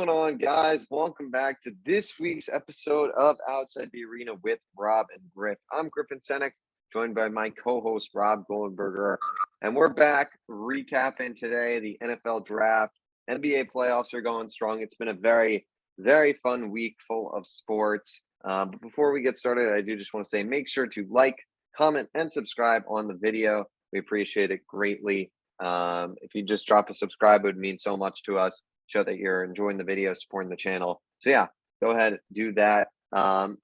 going on, guys? Welcome back to this week's episode of Outside the Arena with Rob and Griff. I'm Griffin Senek, joined by my co-host Rob Golenberger, and we're back recapping today the NFL draft. NBA playoffs are going strong. It's been a very, very fun week full of sports. But before we get started, I do just want to say make sure to like, comment, and subscribe on the video. We appreciate it greatly. If you just drop a subscribe, it would mean so much to us. Show that you're enjoying the video, supporting the channel. So yeah, go ahead, do that.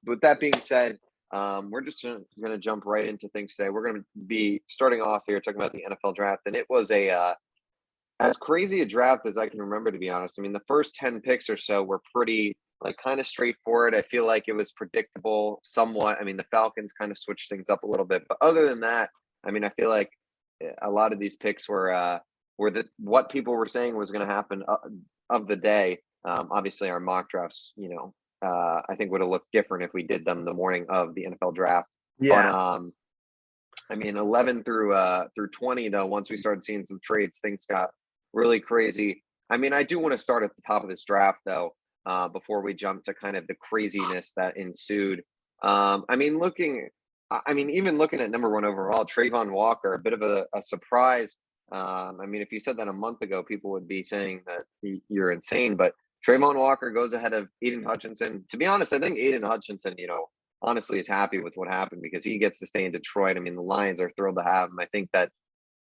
With that being said, we're just going to jump right into things today. We're going to be starting off here talking about the NFL draft, and it was as crazy a draft as I can remember, to be honest. I mean, the first 10 picks or so were pretty kind of straightforward. I feel like it was predictable somewhat. I mean, the Falcons kind of switched things up a little bit, but other than that, I mean, I feel like a lot of these picks were what people were saying was going to happen of the day. Obviously, our mock drafts, I think would have looked different if we did them the morning of the NFL draft. Yeah. But, I mean, 11 through 20, though, once we started seeing some trades, things got really crazy. I mean, I do want to start at the top of this draft, though, before we jump to kind of the craziness that ensued. Even looking at number one overall, Trayvon Walker, a bit of a surprise. I mean, if you said that a month ago, people would be saying that you're insane. But Trayvon Walker goes ahead of Aiden Hutchinson. To be honest, I think Aiden Hutchinson, honestly is happy with what happened because he gets to stay in Detroit. I mean, the Lions are thrilled to have him. I think that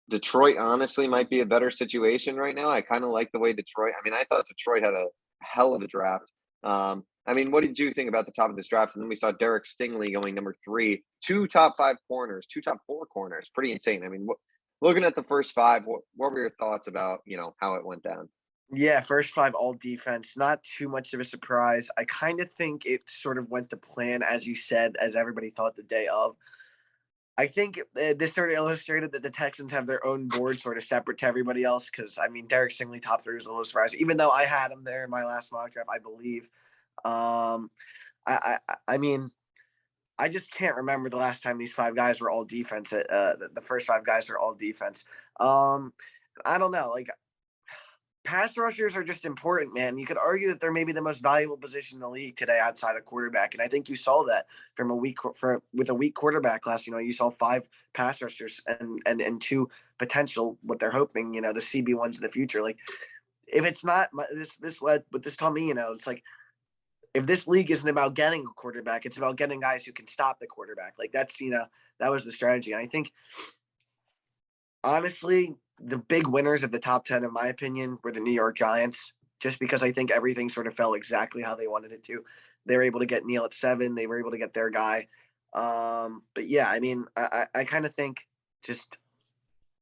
Detroit honestly might be a better situation right now. I kind of like the way Detroit. I mean, I thought Detroit had a hell of a draft. I mean, what did you think about the top of this draft? And then we saw Derek Stingley going number 3, 2 top 5 corners, 2 top 4 corners. Pretty insane. I mean, looking at the first 5, what were your thoughts about, how it went down? Yeah, first 5 all defense. Not too much of a surprise. I kind of think it sort of went to plan, as you said, as everybody thought the day of. I think this sort of illustrated that the Texans have their own board sort of separate to everybody else because, I mean, Derek Stingley top 3 was a little surprise, even though I had him there in my last mock draft, I believe. I mean, I just can't remember the last time these 5 guys were all defense. The first 5 guys are all defense. I don't know. Pass rushers are just important, man. You could argue that they're maybe the most valuable position in the league today outside of quarterback. And I think you saw that with a weak quarterback class. You saw 5 pass rushers and 2 potential, what they're hoping, the CB ones in the future. If it's not this taught me, it's like, if this league isn't about getting a quarterback, it's about getting guys who can stop the quarterback. That's, that was the strategy. And I think, honestly, the big winners of the top 10, in my opinion, were the New York Giants, just because I think everything sort of fell exactly how they wanted it to. They were able to get Neal at 7. They were able to get their guy. But yeah, I mean, I kind of think just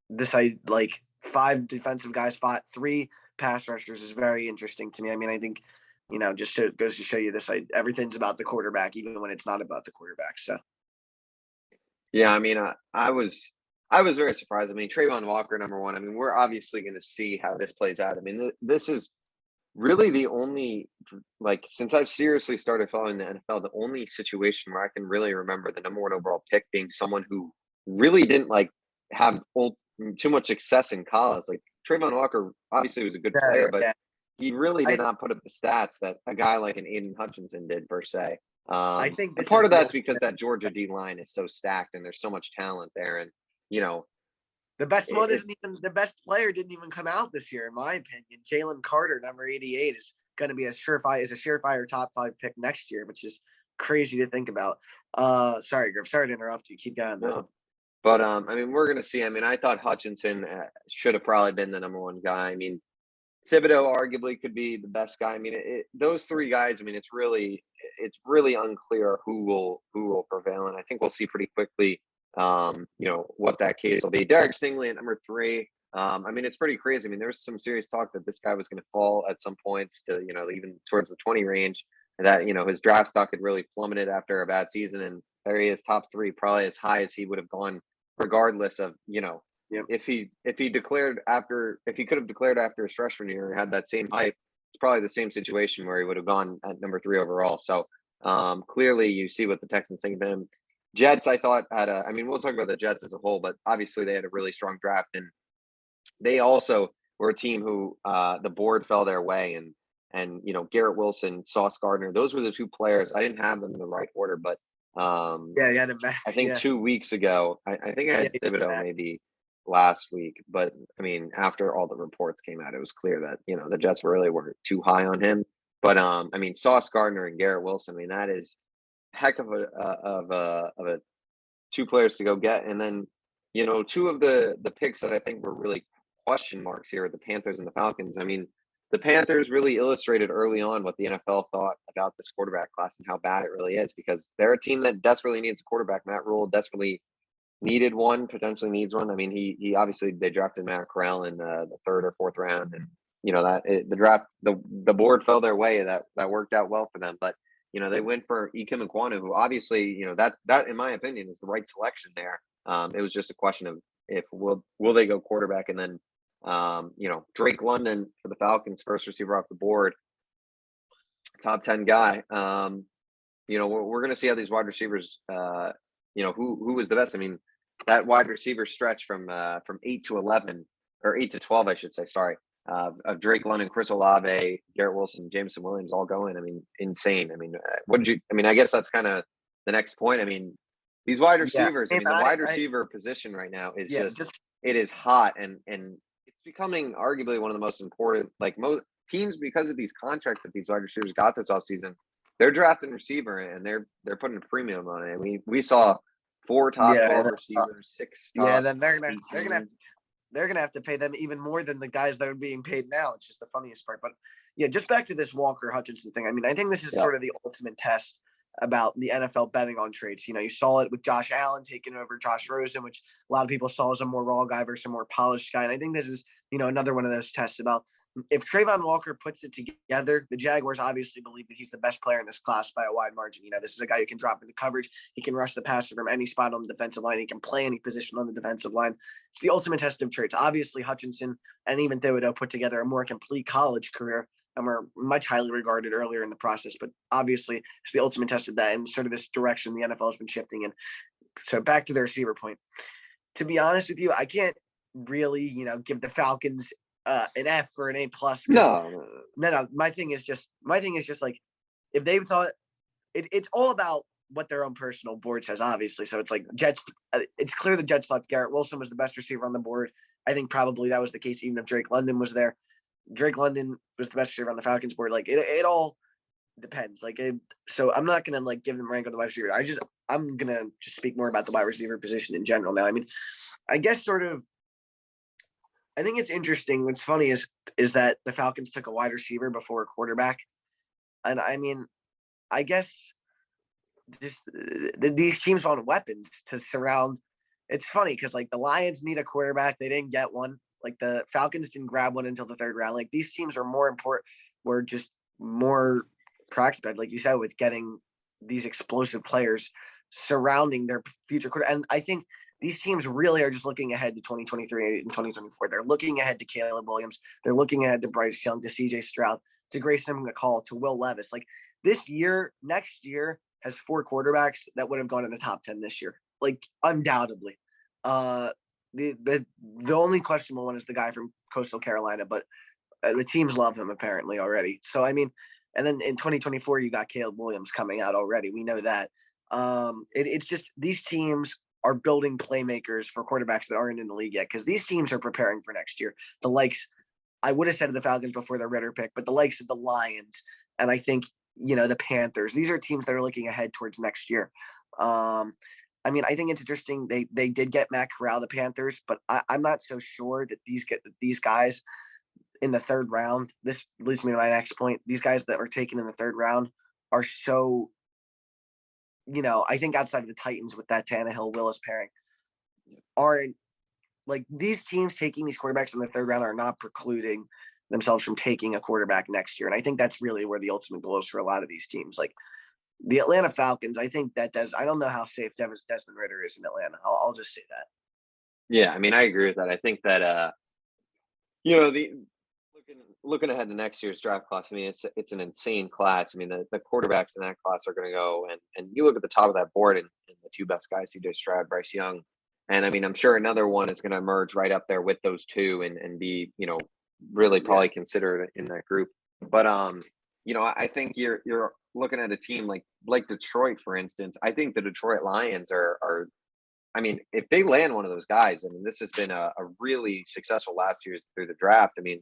this, 5 defensive guys fought 3 pass rushers is very interesting to me. I mean, I think, just goes to show you this, everything's about the quarterback, even when it's not about the quarterback. So. Yeah, I mean, I was very surprised. I mean, Trayvon Walker, number 1. I mean, we're obviously going to see how this plays out. I mean, this is really the only, since I've seriously started following the NFL, the only situation where I can really remember the number 1 overall pick being someone who really didn't have too much success in college. Trayvon Walker obviously was a good player, but he really did not put up the stats that a guy like an Aiden Hutchinson did, per se. I think part of that's because that Georgia D line is so stacked and there's so much talent there. And, the best one the best player didn't even come out this year, in my opinion. Jalen Carter, number 88, is going to be a surefire top 5 pick next year, which is crazy to think about. Sorry, Griff. Sorry to interrupt you. Keep going. No. But, I mean, we're going to see. I mean, I thought Hutchinson should have probably been the number 1 guy. I mean, Thibodeau arguably could be the best guy. I mean, those 3 guys, I mean, it's really unclear who will prevail. And I think we'll see pretty quickly, what that case will be. Derek Stingley at number 3. I mean, it's pretty crazy. I mean, there's some serious talk that this guy was going to fall at some points to, even towards the 20 range, that, his draft stock had really plummeted after a bad season. And there he is, top 3, probably as high as he would have gone regardless of, Yep. If he could have declared after his freshman year and had that same hype, it's probably the same situation where he would have gone at number 3 overall. So clearly you see what the Texans think of him. Jets, I thought, we'll talk about the Jets as a whole, but obviously they had a really strong draft, and they also were a team who the board fell their way. And and Garrett Wilson, Sauce Gardner. Those were the two players. I didn't have them in the right order, but Yeah, yeah, I think 2 weeks ago, I think I yeah, had Thibodeau maybe last week, but I mean, after all the reports came out, it was clear that the Jets really weren't too high on him. But I mean, Sauce Gardner and Garrett Wilson. I mean, that is heck of a two players to go get, and then two of the picks that I think were really question marks here are the Panthers and the Falcons. I mean, the Panthers really illustrated early on what the NFL thought about this quarterback class and how bad it really is, because they're a team that desperately needs a quarterback. Matt Rule desperately needed one, potentially needs one. I mean, he obviously, they drafted Matt Corral in the third or fourth round, and the draft, the board fell their way. That worked out well for them, but they went for Ikem Ekwonu, who obviously that in my opinion is the right selection there. It was just a question of if will they go quarterback, and then Drake London for the Falcons, first receiver off the board, top 10 guy. We're going to see how these wide receivers, who was the best. I mean, that wide receiver stretch from 8 to 11 or 8 to 12, I should say. Sorry, of Drake London, Chris Olave, Garrett Wilson, Jameson Williams, all going. I mean, insane. I mean, I guess that's kind of the next point. I mean, these wide receivers. I mean, the wide receiver position right now is it is hot, and it's becoming arguably one of the most important. Like most teams, because of these contracts that these wide receivers got this offseason, they're drafting receiver and they're putting a premium on it. We saw 4 top 12 receivers, 6 top. Yeah, then they're gonna have to pay them even more than the guys that are being paid now. It's just the funniest part. But yeah, just back to this Walker Hutchinson thing. I mean, I think this is sort of the ultimate test about the NFL betting on trades. You saw it with Josh Allen taking over Josh Rosen, which a lot of people saw as a more raw guy versus a more polished guy. And I think this is, another one of those tests about if Trayvon Walker puts it together. The Jaguars obviously believe that he's the best player in this class by a wide margin. This is a guy who can drop into coverage. He can rush the passer from any spot on the defensive line. He can play any position on the defensive line. It's the ultimate test of traits. Obviously, Hutchinson and even Thibodeau put together a more complete college career and were much highly regarded earlier in the process. But obviously, it's the ultimate test of that and sort of this direction the NFL has been shifting in. So back to the receiver point. To be honest with you, I can't really, give the Falcons an F or an A plus. No. My thing is just like, if they thought it's all about what their own personal board says, obviously. So it's like Jets. It's clear the Jets thought Garrett Wilson was the best receiver on the board. I think probably that was the case even if Drake London was there. Drake London was the best receiver on the Falcons board. Like it all depends. So I'm not gonna give them rank on the wide receiver. I'm gonna just speak more about the wide receiver position in general now. I mean, I guess I think it's interesting. What's funny is that the Falcons took a wide receiver before a quarterback, and I mean, I guess just these teams want weapons to surround. It's funny because the Lions need a quarterback, they didn't get one. The Falcons didn't grab one until the third round. These teams are more important. We're just more preoccupied, like you said, with getting these explosive players surrounding their future quarterback. And I think these teams really are just looking ahead to 2023 and 2024. They're looking ahead to Caleb Williams. They're looking ahead to Bryce Young, to CJ Stroud, to Grayson McCall, to Will Levis. Next year has 4 quarterbacks that would have gone in the top 10 this year. Undoubtedly. The only questionable one is the guy from Coastal Carolina, but the teams love him apparently already. So, I mean, and then in 2024, you got Caleb Williams coming out already. We know that. It's just these teams are building playmakers for quarterbacks that aren't in the league yet, because these teams are preparing for next year. The likes, I would have said the Falcons before their Ritter pick, but the likes of the Lions and I think, the Panthers, these are teams that are looking ahead towards next year. I mean, I think it's interesting. They did get Matt Corral, the Panthers, but I'm not so sure that these guys in the third round. This leads me to my next point. These guys that were taken in the third round are so, I think outside of the Titans with that Tannehill Willis pairing, are these teams taking these quarterbacks in the third round are not precluding themselves from taking a quarterback next year. And I think that's really where the ultimate goal is for a lot of these teams. The Atlanta Falcons, I think I don't know how safe Desmond Ritter is in Atlanta. I'll just say that. Yeah, I mean, I agree with that. I think that looking ahead to next year's draft class, I mean, it's an insane class. I mean, the quarterbacks in that class are going to go, and you look at the top of that board, and the 2 best guys, CJ Stroud, Bryce Young, and I mean, I'm sure another one is going to emerge right up there with those 2 and be really probably considered in that group. But I think you're looking at a team like Detroit, for instance. I think the Detroit Lions are. I mean, if they land one of those guys, I mean, this has been a really successful last year through the draft. I mean,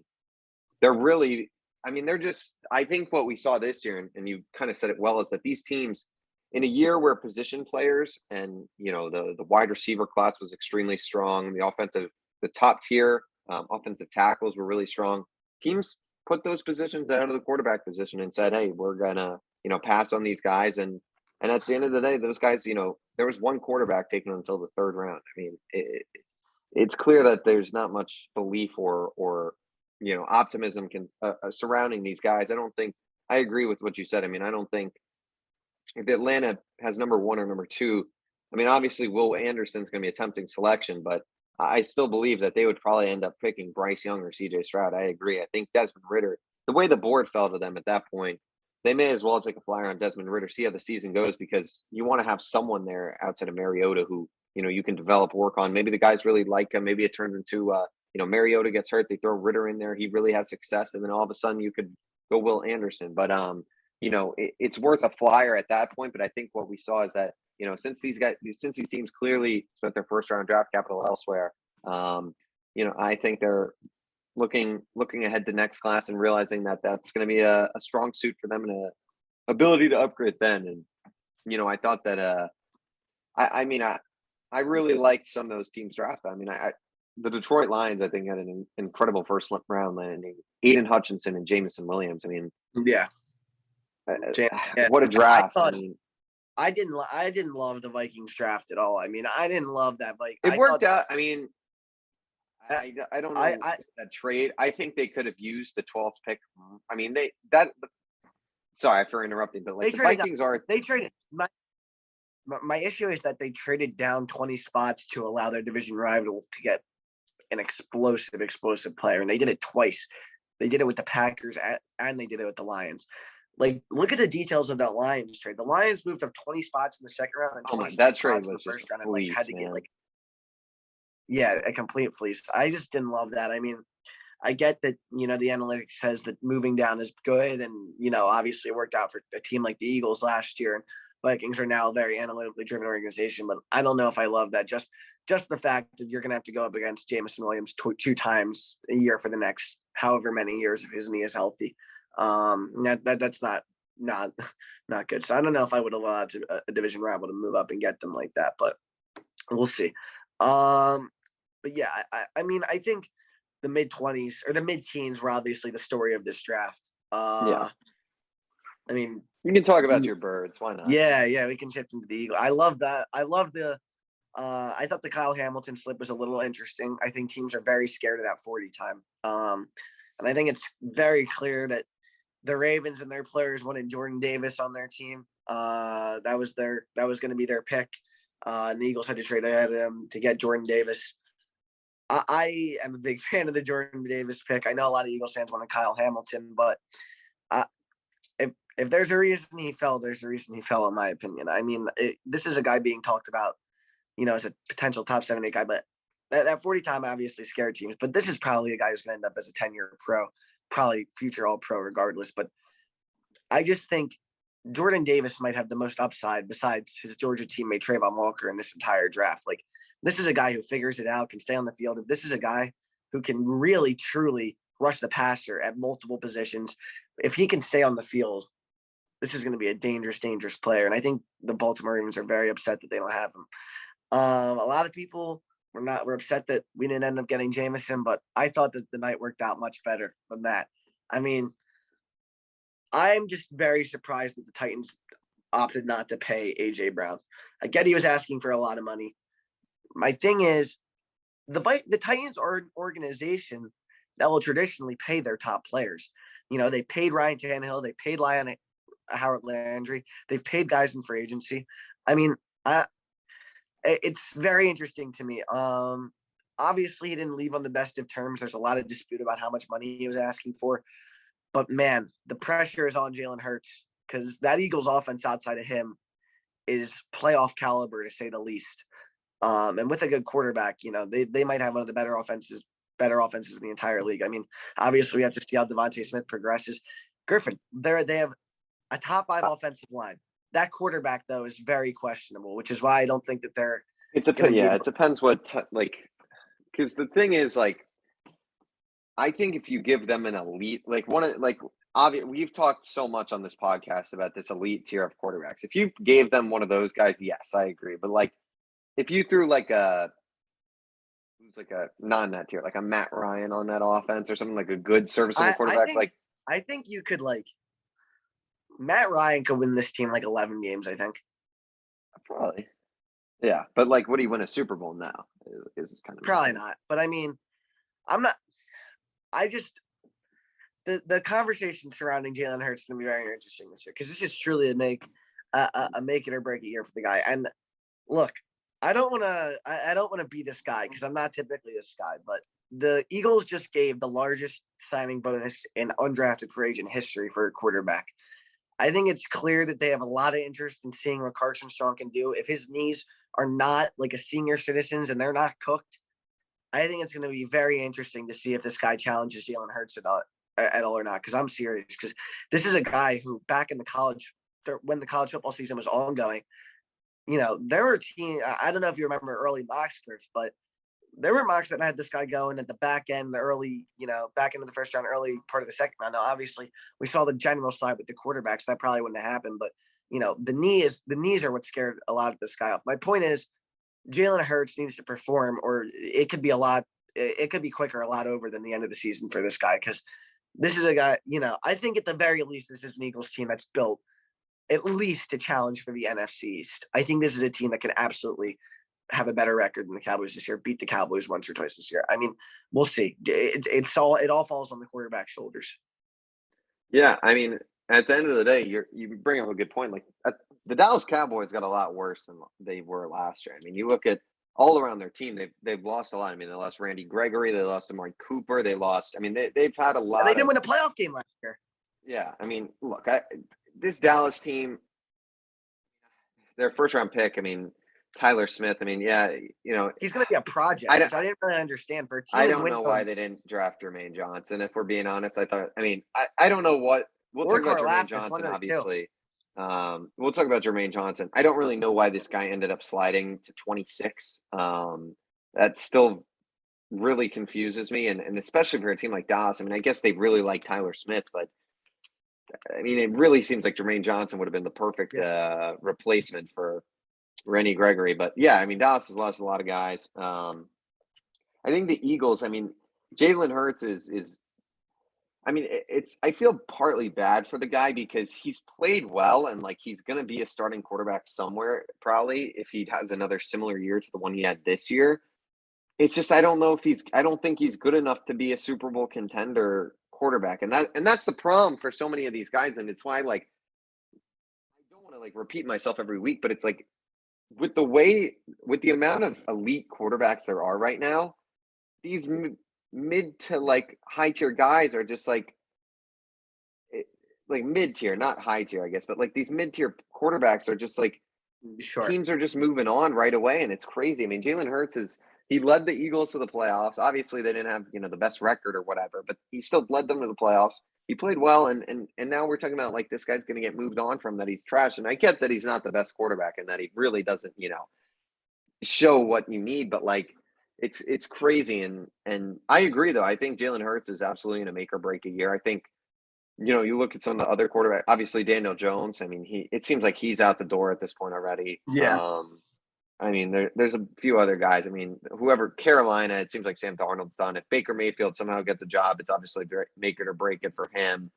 they're really. I mean, they're just. I think what we saw this year, and you kind of said it well, is that these teams, in a year where position players and the wide receiver class was extremely strong, the top tier offensive tackles were really strong. Teams put those positions out of the quarterback position and said, "Hey, we're gonna pass on these guys." And at the end of the day, those guys, there was one quarterback taken until the third round. I mean, it's clear that there's not much belief or optimism surrounding these guys. I agree with what you said. I mean, I don't think if Atlanta has number one or number two, I mean, obviously Will Anderson's going to be a tempting selection, but I still believe that they would probably end up picking Bryce Young or CJ Stroud. I agree. I think Desmond Ritter, the way the board fell to them at that point, they may as well take a flyer on Desmond Ritter, see how the season goes, because you want to have someone there outside of Mariota who, you can develop, work on. Maybe the guys really like him. Maybe it turns into, Mariota gets hurt. They throw Ritter in there. He really has success. And then all of a sudden you could go Will Anderson. But, it's worth a flyer at that point. But I think what we saw is that, since these teams clearly spent their first round draft capital elsewhere, I think they're looking ahead to next class and realizing that that's going to be a strong suit for them and a ability to upgrade then. And, I thought that, I really liked some of those teams draft. I mean, the Detroit Lions, I think, had an incredible first round landing. Aiden Hutchinson and Jamison Williams. I mean, yeah. What a draft! I mean, I didn't love the Vikings draft at all. I mean, I didn't love that. Like, it worked out. I mean, I don't know that trade. I think they could have used the 12th pick. I mean, sorry for interrupting, but like the Vikings they traded. My issue is that they traded down 20 spots to allow their division rival to get an explosive player, and they did it twice. They did it with the Packers and they did it with the Lions. Like, look at the details of that Lions trade. The Lions moved up 20 spots in the second round and 20 that trade was in the first round, and fleece, had to man. get a complete fleece. I just didn't love that. I mean, I get that, the analytics says that moving down is good, and obviously it worked out for a team like the Eagles last year, and Vikings are now a very analytically driven organization, but I don't know if I love that. Just the fact that you're going to have to go up against Jamison Williams two times a year for the next however many years if his knee is healthy. That's not good. So I don't know if I would allow a division rival to move up and get them like that, but we'll see. But yeah, I mean, I think the mid-20s or the mid-teens were obviously the story of this draft. Yeah. I mean, you can talk about your birds. Why not? Yeah, we can shift into the Eagle. I love that. I love I thought the Kyle Hamilton slip was a little interesting. I think teams are very scared of that 40 time. And I think it's very clear that the Ravens and their players wanted Jordan Davis on their team. That was going to be their pick. And the Eagles had to trade ahead of them to get Jordan Davis. I am a big fan of the Jordan Davis pick. I know a lot of Eagles fans wanted Kyle Hamilton, but if there's a reason he fell, there's a reason he fell, in my opinion. I mean, this is a guy being talked about, as a potential top 7, 8 guy, but that 40 time obviously scared teams. But this is probably a guy who's going to end up as a 10-year pro, probably future All-Pro regardless. But I just think Jordan Davis might have the most upside besides his Georgia teammate Trayvon Walker in this entire draft. Like, this is a guy who figures it out, can stay on the field. This is a guy who can really, truly rush the passer at multiple positions. If he can stay on the field, this is going to be a dangerous, dangerous player. And I think the Baltimore Ravens are very upset that they don't have him. A lot of people were upset that we didn't end up getting Jamison, but I thought that the night worked out much better than that. I mean, I'm just very surprised that the Titans opted not to pay A.J. Brown. I get he was asking for a lot of money. My thing is, the Titans are an organization that will traditionally pay their top players. They paid Ryan Tannehill, they paid Howard Landry, they've paid guys in free agency. I mean, it's very interesting to me. Obviously, he didn't leave on the best of terms. There's a lot of dispute about how much money he was asking for. But, man, the pressure is on Jalen Hurts because that Eagles offense outside of him is playoff caliber, to say the least. And with a good quarterback, they might have one of the better offenses in the entire league. I mean, obviously, we have to see how Devontae Smith progresses. Griffin. They have a top 5 offensive line. That quarterback though is very questionable, which is why I don't think that they're. It depends what because the thing is like, I think if you give them an elite, we've talked so much on this podcast about this elite tier of quarterbacks. If you gave them one of those guys, yes, I agree. But like, if you threw like who's like a non that tier, like a Matt Ryan on that offense or something, like a good serviceable quarterback, I think you could like Matt Ryan could win this team like 11 games. I think probably, yeah. But like, would he win a Super Bowl now? Is kind of probably not. But I mean, I'm not. I just the conversation surrounding Jalen Hurts is going to be very interesting this year because this is truly a make it or break it year for the guy. And look, I don't want to be this guy because I'm not typically this guy, but the Eagles just gave the largest signing bonus in undrafted free agent history for a quarterback. I think it's clear that they have a lot of interest in seeing what Carson Strong can do. If his knees are not like a senior citizen's and they're not cooked, I think it's going to be very interesting to see if this guy challenges Jalen Hurts at all or not. Because I'm serious. Because this is a guy who back in the college, when the college football season was ongoing, there were teams. I don't know if you remember early mocks, Griff, but there were mocks that had this guy going at the back end, the early, back into the first round, early part of the second round. Now, obviously, we saw the general side with the quarterbacks. That probably wouldn't have happened. But, the knees are what scared a lot of this guy off. My point is, Jalen Hurts needs to perform, or it could be it could be quicker, a lot over than the end of the season for this guy. Because this is a guy, I think at the very least, this is an Eagles team that's built at least to challenge for the NFC East. I think this is a team that can absolutely have a better record than the Cowboys this year, beat the Cowboys once or twice this year. I mean, we'll see. It all falls on the quarterback's shoulders. Yeah, I mean, at the end of the day, you bring up a good point. Like the Dallas Cowboys got a lot worse than they were last year. I mean, you look at all around their team, they've lost a lot. I mean, they lost Randy Gregory, they lost Amari Cooper, they lost. I mean, they've had a lot. And they didn't win a playoff game last year. Yeah, I mean, look, this Dallas team, their first round pick. I mean, Tyler Smith. I mean, yeah, he's going to be a project, which I didn't really understand for a team. I don't know why they didn't draft Jermaine Johnson. If we're being honest, I don't know what we'll talk about Jermaine Johnson. Obviously, we'll talk about Jermaine Johnson. I don't really know why this guy ended up sliding to 26. That still really confuses me, and especially for a team like Dallas. I mean, I guess they really like Tyler Smith, but I mean, it really seems like Jermaine Johnson would have been the perfect replacement for Randy Gregory. But yeah, I mean, Dallas has lost a lot of guys. I think the Eagles, I mean, Jalen Hurts is I mean, I feel partly bad for the guy because he's played well and like he's going to be a starting quarterback somewhere probably if he has another similar year to the one he had this year. It's just I don't think he's good enough to be a Super Bowl contender quarterback. And that's the problem for so many of these guys, and it's why like I don't want to like repeat myself every week, but it's like with the amount of elite quarterbacks there are right now, these mid to like high tier guys are just like mid tier, not high tier, I guess, but like these mid tier quarterbacks are just like teams are just moving on right away, and it's crazy. I mean, Jalen Hurts he led the Eagles to the playoffs. Obviously, they didn't have the best record or whatever, but he still led them to the playoffs. He played well, and now we're talking about like this guy's going to get moved on from, that he's trash. And I get that he's not the best quarterback and that he really doesn't show what you need, but like it's crazy. And I agree though. I think Jalen Hurts is absolutely going to make or break a year. I think you look at some of the other quarterbacks. Obviously, Daniel Jones. I mean, it seems like he's out the door at this point already. Yeah. I mean, there's a few other guys. I mean, Carolina, it seems like Sam Darnold's done. If Baker Mayfield somehow gets a job, it's obviously make it or break it for him.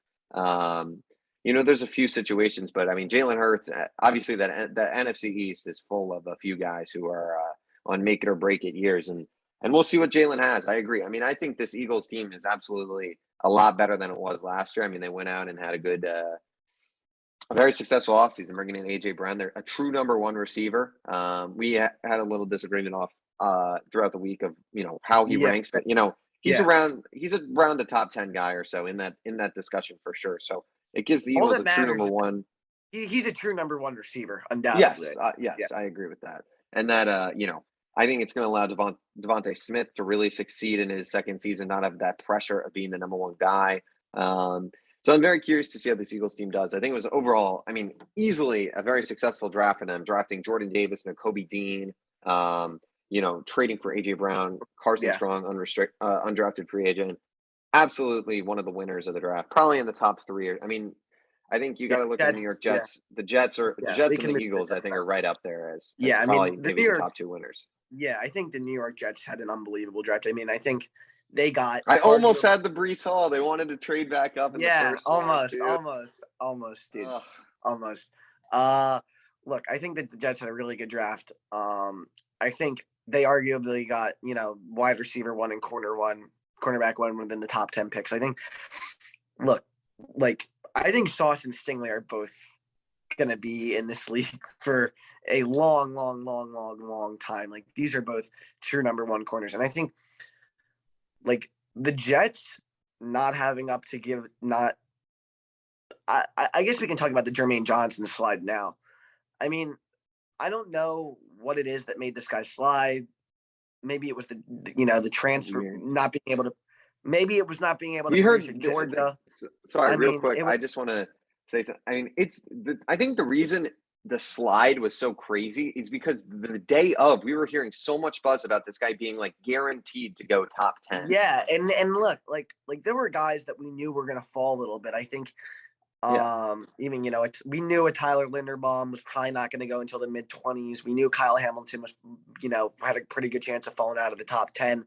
There's a few situations, but I mean, Jalen Hurts, obviously the NFC East is full of a few guys who are on make it or break it years. And we'll see what Jalen has. I agree. I mean, I think this Eagles team is absolutely a lot better than it was last year. I mean, they went out and had a very successful offseason, bringing in A.J. Brown. They're a true number one receiver. We had a little disagreement throughout the week of how he ranks, but he's around a top 10 guy or so in that discussion for sure. So it gives the Eagles a true number one. He's a true number one receiver, undoubtedly. Yes, I agree with that. And that I think it's going to allow Devontae Smith to really succeed in his second season, not have that pressure of being the number one guy. So I'm very curious to see how this Eagles team does. I think it was overall, I mean, easily a very successful draft for them, drafting Jordan Davis and Kobe Dean, trading for A.J. Brown, Carson Strong, undrafted free agent. Absolutely one of the winners of the draft, probably in the top three. I mean, I think you got to look at the New York Jets. The Jets and the Eagles, I think, are right up there as probably maybe the top two winners. Yeah, I think the New York Jets had an unbelievable draft. I mean, I think they got. I almost had the Breece Hall. They wanted to trade back up in the first almost, dude. Ugh. Almost. Look, I think that the Jets had a really good draft. I think they arguably got, wide receiver 1 and cornerback 1 within the top 10 picks. I think, I think Sauce and Stingley are both going to be in this league for a long, long, long, long, long time. Like, these are both true number 1 corners. And I think, the Jets not having up to give, I guess we can talk about the Jermaine Johnson slide now. I mean, I don't know what it is that made this guy slide. Maybe it was the transfer not being able to. Maybe it was not being able to. You heard Georgia. Sorry, real quick. I just want to say something. I mean, I think the reason the slide was so crazy is because the day of, we were hearing so much buzz about this guy being guaranteed to go top 10. Yeah, and look, there were guys that we knew were going to fall a little bit. I think. Even we knew a Tyler Linderbaum was probably not going to go until the mid-20s. We knew Kyle Hamilton was, had a pretty good chance of falling out of the top 10.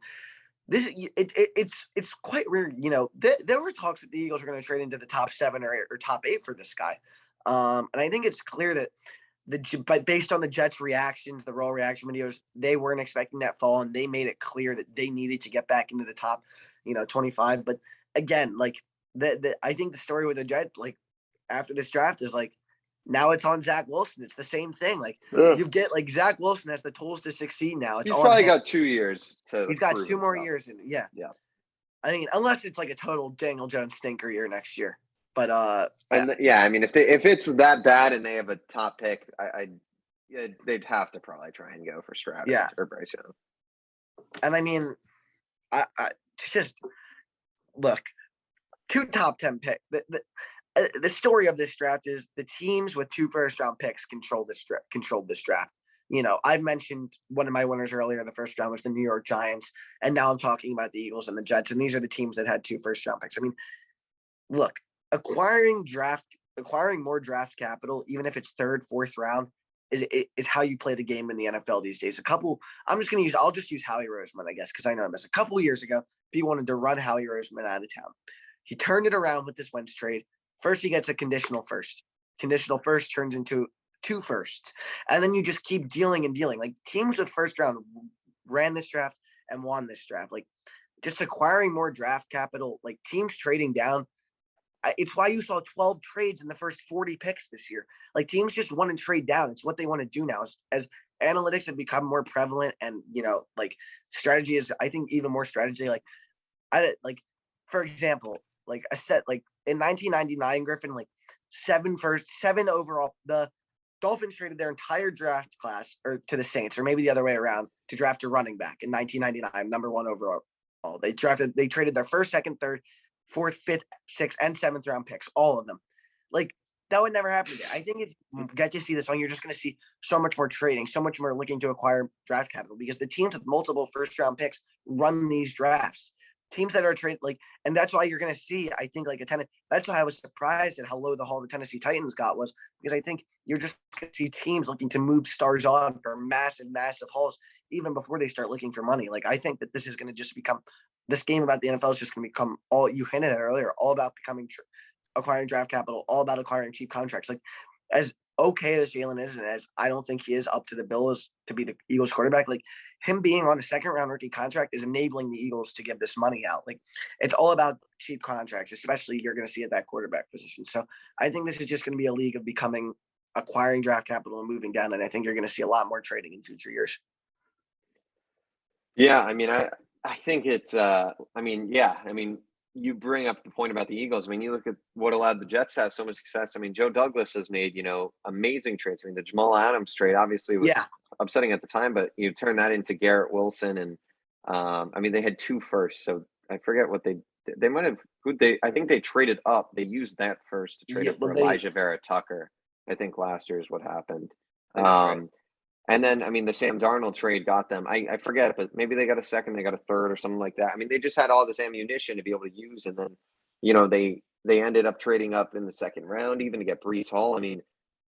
It's quite rare. There were talks that the Eagles were going to trade into the top 7 or top 8 for this guy. And I think it's clear that but based on the Jets' reactions, the raw reaction videos, they weren't expecting that fall, and they made it clear that they needed to get back into the top, 25. But again, I think the story with the Jets, after this draft is now it's on Zach Wilson. It's the same thing. You get Zach Wilson has the tools to succeed now. He's probably got 2 years to. He's got 2 more years. Yeah. I mean, unless it's a total Daniel Jones stinker year next year. But I mean, if it's that bad and they have a top pick, they'd have to probably try and go for Stroud or Bryce Young. And I mean, I just look, 2 top 10 picks. The story of this draft is the teams with 2 first-round picks controlled this draft. I've mentioned one of my winners earlier. The first round was the New York Giants, and now I'm talking about the Eagles and the Jets, and these are the teams that had 2 first-round picks. I mean, look, acquiring more draft capital, even if it's 3rd, 4th round, is how you play the game in the NFL these days. I'll just use Howie Roseman, I guess, because I know him. A couple of years ago, people wanted to run Howie Roseman out of town. He turned it around with this Wentz trade. First, he gets a conditional first. Conditional first turns into 2 firsts. And then you just keep dealing and dealing. Teams with first round ran this draft and won this draft. Just acquiring more draft capital, teams trading down. It's why you saw 12 trades in the first 40 picks this year. Teams just want to trade down. It's what they want to do now. As analytics have become more prevalent and, strategy is, I think, even more strategy. For example, I said, in 1999, Griffin, 7 overall. The Dolphins traded their entire draft class to the Saints, or maybe the other way around, to draft a running back in 1999, number 1 overall. They traded their 1st, 2nd, 3rd, 4th, 5th, 6th, and 7th round picks, all of them. That would never happen again. I think if you get to see this one, you're just going to see so much more trading, so much more looking to acquire draft capital, because the teams with multiple first round picks run these drafts. Teams that are trained and that's why you're going to see, I think, that's why I was surprised at how low the haul the Tennessee Titans got, was because I think you're just going to see teams looking to move stars on for massive hauls even before they start looking for money. I think that this is going to just become, this game about the NFL is just going to become, all you hinted at earlier, all about acquiring draft capital, all about acquiring cheap contracts. As okay as Jalen is, and as I don't think he is up to the bill as to be the Eagles quarterback, him being on a 2nd round rookie contract is enabling the Eagles to give this money out. It's all about cheap contracts, especially you're going to see at that quarterback position. So I think this is just going to be a league of acquiring draft capital and moving down. And I think you're going to see a lot more trading in future years. Yeah. I mean, I think it's, you bring up the point about the Eagles. I mean, you look at what allowed the Jets to have so much success. I mean, Joe Douglas has made, amazing trades. I mean, the Jamal Adams trade obviously was upsetting at the time, but you turn that into Garrett Wilson. And, they had 2 firsts. So I forget what they they might have I think they traded up. They used that first to trade Yeah, up for well, Elijah Vera Tucker. I think last year is what happened. I think that's right. And then, I mean, the Sam Darnold trade got them. I forget, but maybe they got a second, they got a third, or something like that. I mean, they just had all this ammunition to be able to use, and then, they ended up trading up in the second round, even to get Breece Hall. I mean,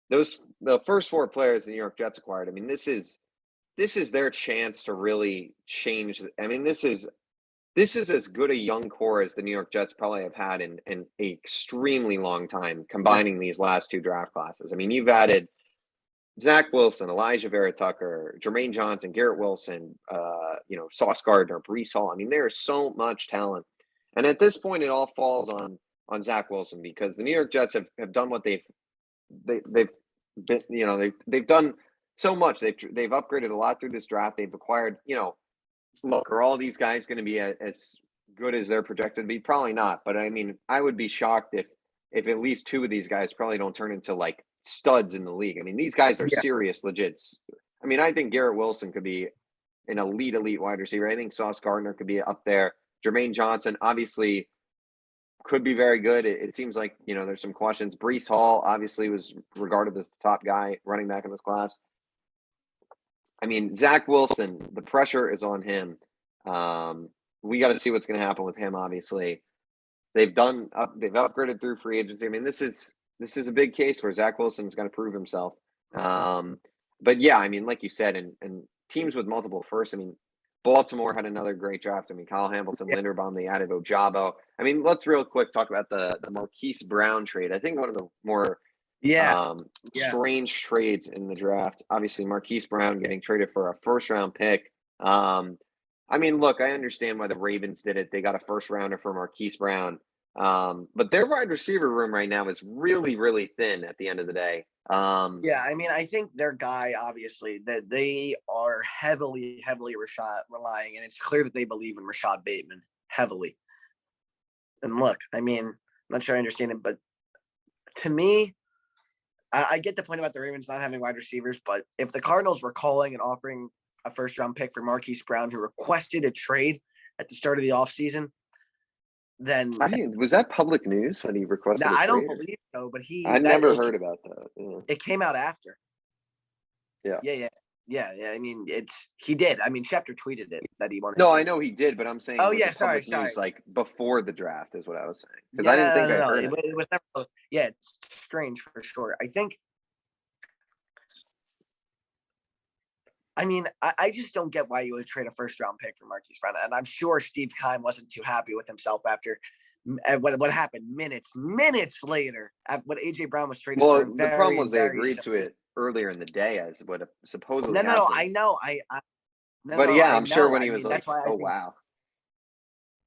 the first four players the New York Jets acquired. I mean, this is their chance to really change. I mean, this is as good a young core as the New York Jets probably have had in an extremely long time, combining these last two draft classes. I mean, you've added Zach Wilson, Elijah Vera Tucker, Jermaine Johnson, Garrett Wilson, Sauce Gardner, Breece Hall. I mean, there is so much talent. And at this point, it all falls on Zach Wilson, because the New York Jets have done what they've been, they've done so much. They've upgraded a lot through this draft. They've acquired, look, are all these guys going to be as good as they're projected to be? Probably not. But I mean, I would be shocked if at least two of these guys probably don't turn into like studs in the league. I mean, these guys are serious, legit. I mean, I think Garrett Wilson could be an elite wide receiver. I think Sauce Gardner could be up there. Jermaine Johnson obviously could be very good. It seems like, there's some questions. Breece Hall obviously was regarded as the top guy running back in this class. I mean, Zach Wilson, the pressure is on him. We got to see what's going to happen with him. Obviously, they've upgraded through free agency. I mean, this is a big case where Zach Wilson's going to prove himself. But yeah, I mean, like you said, and teams with multiple firsts. I mean, Baltimore had another great draft. I mean, Kyle Hamilton, Linderbaum, they added Ojabo. I mean, let's real quick talk about the Marquis Brown trade. I think one of the more strange trades in the draft. Obviously, Marquise Brown getting traded for a first-round pick. I mean, look, I understand why the Ravens did it. They got a first-rounder for Marquise Brown. But their wide receiver room right now is really, really thin at the end of the day. I mean, I think their guy, obviously, that they are heavily Rashad relying, and it's clear that they believe in Rashad Bateman heavily. And look, I mean, I'm not sure I understand it, but to me, I get the point about the Ravens not having wide receivers, but if the Cardinals were calling and offering a first-round pick for Marquise Brown, who requested a trade at the start of the offseason, then was that public news when he requested a trade? I don't believe so, but I never heard about that. Yeah. It came out after. Yeah. I mean, he did. I mean, Schefter tweeted it that he wanted. No, I know he did, but I'm saying. Sorry. News, like before the draft is what I was saying, because I didn't think I heard it. It was never. Yeah, it's strange for sure. I think. I mean, I just don't get why you would trade a first-round pick for Marquise Brown, and I'm sure Steve Keim wasn't too happy with himself after what happened minutes later when AJ Brown was traded. Well, the problem was they agreed to it earlier in the day, as what supposedly happened. No, I know. I'm sure when he was like, "Oh wow."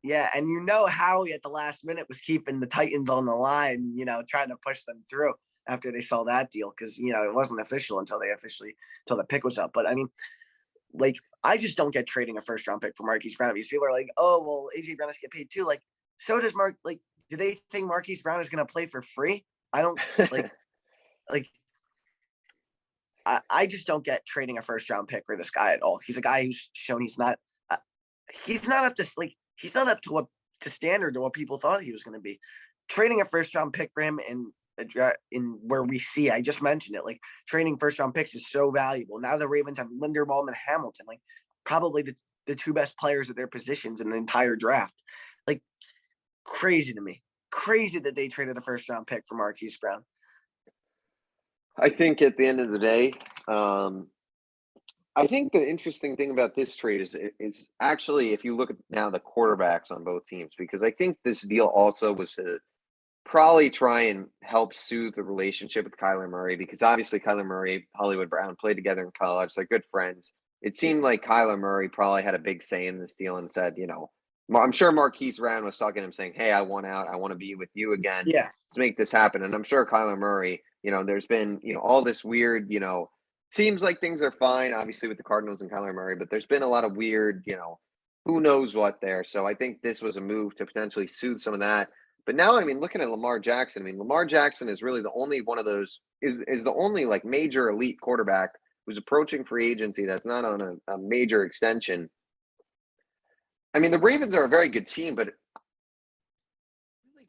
Yeah, and Howie at the last minute was keeping the Titans on the line, trying to push them through after they saw that deal, because it wasn't official until the pick was up. But I mean, like, I just don't get trading a first round pick for Marquise Brown. These people are like, oh well, AJ Brown has to get paid too. Like, so does Mark. Like, do they think Marquise Brown is going to play for free? I don't like. I just don't get trading a first round pick for this guy at all. He's a guy who's shown he's not up to standard to what people thought he was going to be. Trading a first round pick for him in where we see, I just mentioned it, like, trading first round picks is so valuable. Now the Ravens have Linderbaum and Hamilton, like probably the two best players at their positions in the entire draft. Like, crazy to me. Crazy that they traded a first round pick for Marquise Brown. I think at the end of the day, I think the interesting thing about this trade is actually, if you look at now the quarterbacks on both teams, because I think this deal also was to probably try and help soothe the relationship with Kyler Murray, because obviously Kyler Murray, Hollywood Brown played together in college. They're good friends. It seemed like Kyler Murray probably had a big say in this deal and said, I'm sure Marquise Brown was talking to him saying, hey, I want out. I want to be with you again. Yeah. Let's make this happen. And I'm sure Kyler Murray, there's been, all this weird, seems like things are fine, obviously, with the Cardinals and Kyler Murray, but there's been a lot of weird, who knows what there. So I think this was a move to potentially soothe some of that. But now, I mean, looking at Lamar Jackson, Lamar Jackson is really the only one of those, is the only like major elite quarterback who's approaching free agency that's not on a major extension. I mean, the Ravens are a very good team, but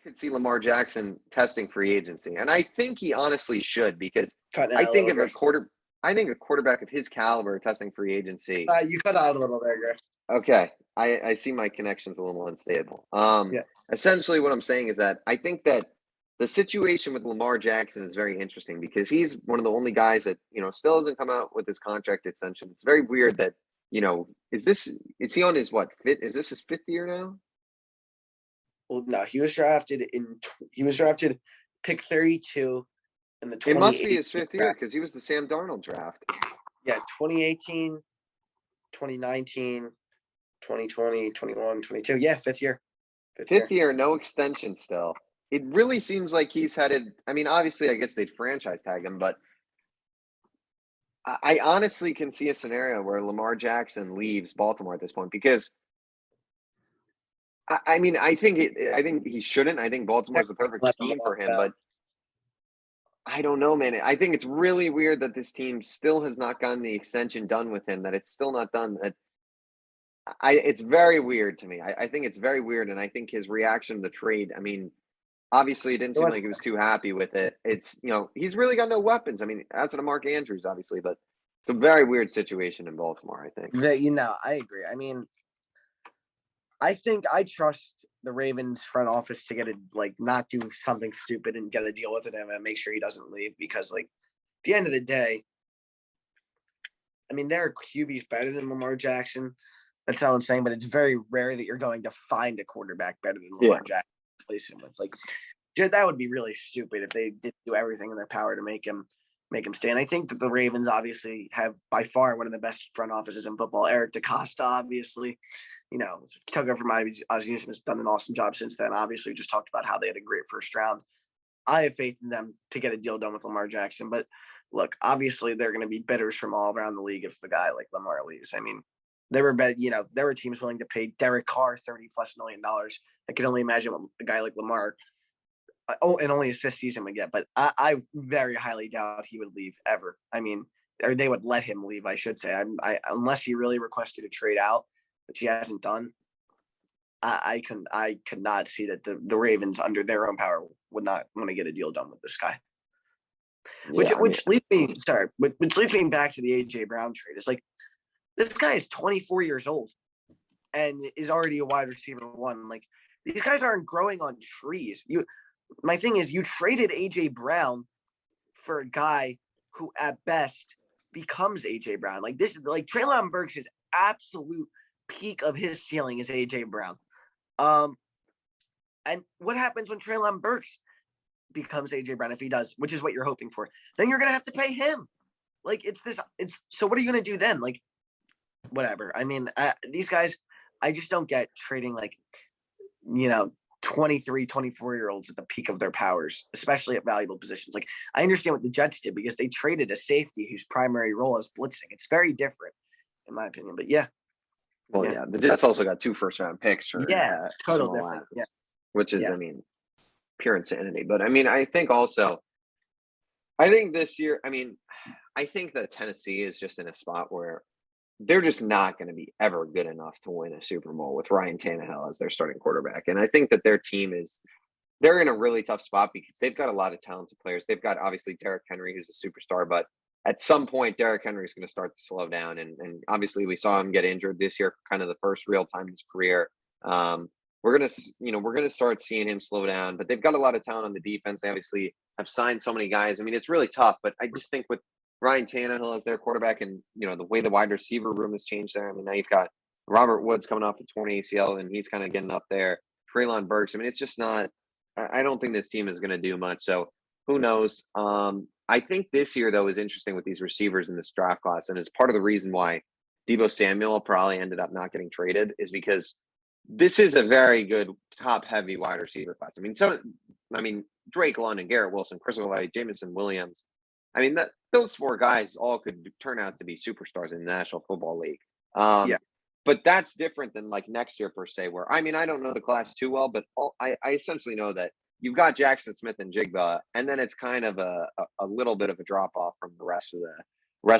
could see Lamar Jackson testing free agency, and I think he honestly should because Cutting I out a think little, if I think a quarterback of his caliber testing free agency. You cut out a little there, Griff. Okay, I see my connection's a little unstable. Yeah. Essentially, what I'm saying is that I think that the situation with Lamar Jackson is very interesting because he's one of the only guys that still hasn't come out with his contract extension. It's very weird that is he on his fifth? Is this his fifth year now? Well, no, he was drafted pick 32 in the 2018 It must be his fifth year draft. because he was the Sam Darnold draft. Yeah, 2018, 2019, 2020, 21, 22. Yeah, fifth year. Fifth year, no extension still. It really seems like he's headed. I mean, obviously, I guess they'd franchise tag him, but I honestly can see a scenario where Lamar Jackson leaves Baltimore at this point because I mean, I think he shouldn't. I think Baltimore's the perfect scheme for him, but I don't know, man. I think it's really weird that this team still has not gotten the extension done with him, that it's still not done. It's very weird to me. I think it's very weird, and I think his reaction to the trade, I mean, obviously it didn't seem like he was too happy with it. It's, he's really got no weapons. I mean, outside of Mark Andrews, obviously, but it's a very weird situation in Baltimore, I think. I agree. I mean, I think I trust the Ravens front office to get it, not do something stupid and get a deal with him and make sure he doesn't leave because, at the end of the day, I mean, their QB's better than Lamar Jackson. That's how I'm saying, but it's very rare that you're going to find a quarterback better than Lamar Jackson to replace him with. That would be really stupid if they did do everything in their power to make him stay. And I think that the Ravens obviously have by far one of the best front offices in football. Eric DeCosta, obviously, took over from Ozzie has done an awesome job since then. Obviously, we just talked about how they had a great first round. I have faith in them to get a deal done with Lamar Jackson. But look, obviously, they're going to be bidders from all around the league if the guy like Lamar leaves. I mean, there were teams willing to pay Derek Carr $30+ million. I can only imagine what a guy like Lamar, and only his fifth season would get. But I very highly doubt he would leave ever. I mean, or they would let him leave, I should say. Unless he really requested a trade out, which he hasn't done. I could not see that the Ravens, under their own power, would not want to get a deal done with this guy. Which leads me back to the AJ Brown trade. It's this guy is 24 years old and is already a wide receiver one. These guys aren't growing on trees. My thing is, you traded AJ Brown for a guy who at best becomes AJ Brown. This is Treylon Burks' absolute peak of his ceiling is AJ Brown. And what happens when Treylon Burks becomes AJ Brown, if he does, which is what you're hoping for? Then you're gonna have to pay him. So what are you gonna do then? Whatever. I mean, these guys, I just don't get trading 23, 24-year-olds at the peak of their powers, especially at valuable positions. I understand what the Jets did because they traded a safety whose primary role is blitzing. It's very different, in my opinion. But yeah. Well, yeah, the Jets also got 2 first-round picks for total different. Yeah. Which is, I mean, pure insanity. But I mean, I think this year, I think that Tennessee is just in a spot where they're just not going to be ever good enough to win a Super Bowl with Ryan Tannehill as their starting quarterback. And I think that their team they're in a really tough spot because they've got a lot of talented players. They've got obviously Derrick Henry, who's a superstar, but at some point, Derrick Henry is going to start to slow down. And obviously we saw him get injured this year, kind of the first real time in his career. We're going to start seeing him slow down, but they've got a lot of talent on the defense. They obviously have signed so many guys. I mean, it's really tough, but I just think with Ryan Tannehill as their quarterback and, the way the wide receiver room has changed there. I mean, now you've got Robert Woods coming off a torn ACL and he's kind of getting up there. Treylon Burks. I mean, it's just not, I don't think this team is going to do much. So who knows? I think this year, though, is interesting with these receivers in this draft class. And it's part of the reason why Deebo Samuel probably ended up not getting traded is because this is a very good top-heavy wide receiver class. Drake London, Garrett Wilson, Chris Olave, Jameson Williams. Those 4 guys all could turn out to be superstars in the National Football League. But that's different than next year per se, where, I don't know the class too well, but I essentially know that you've got Jackson Smith and Jigba, and then it's kind of a little bit of a drop off from the rest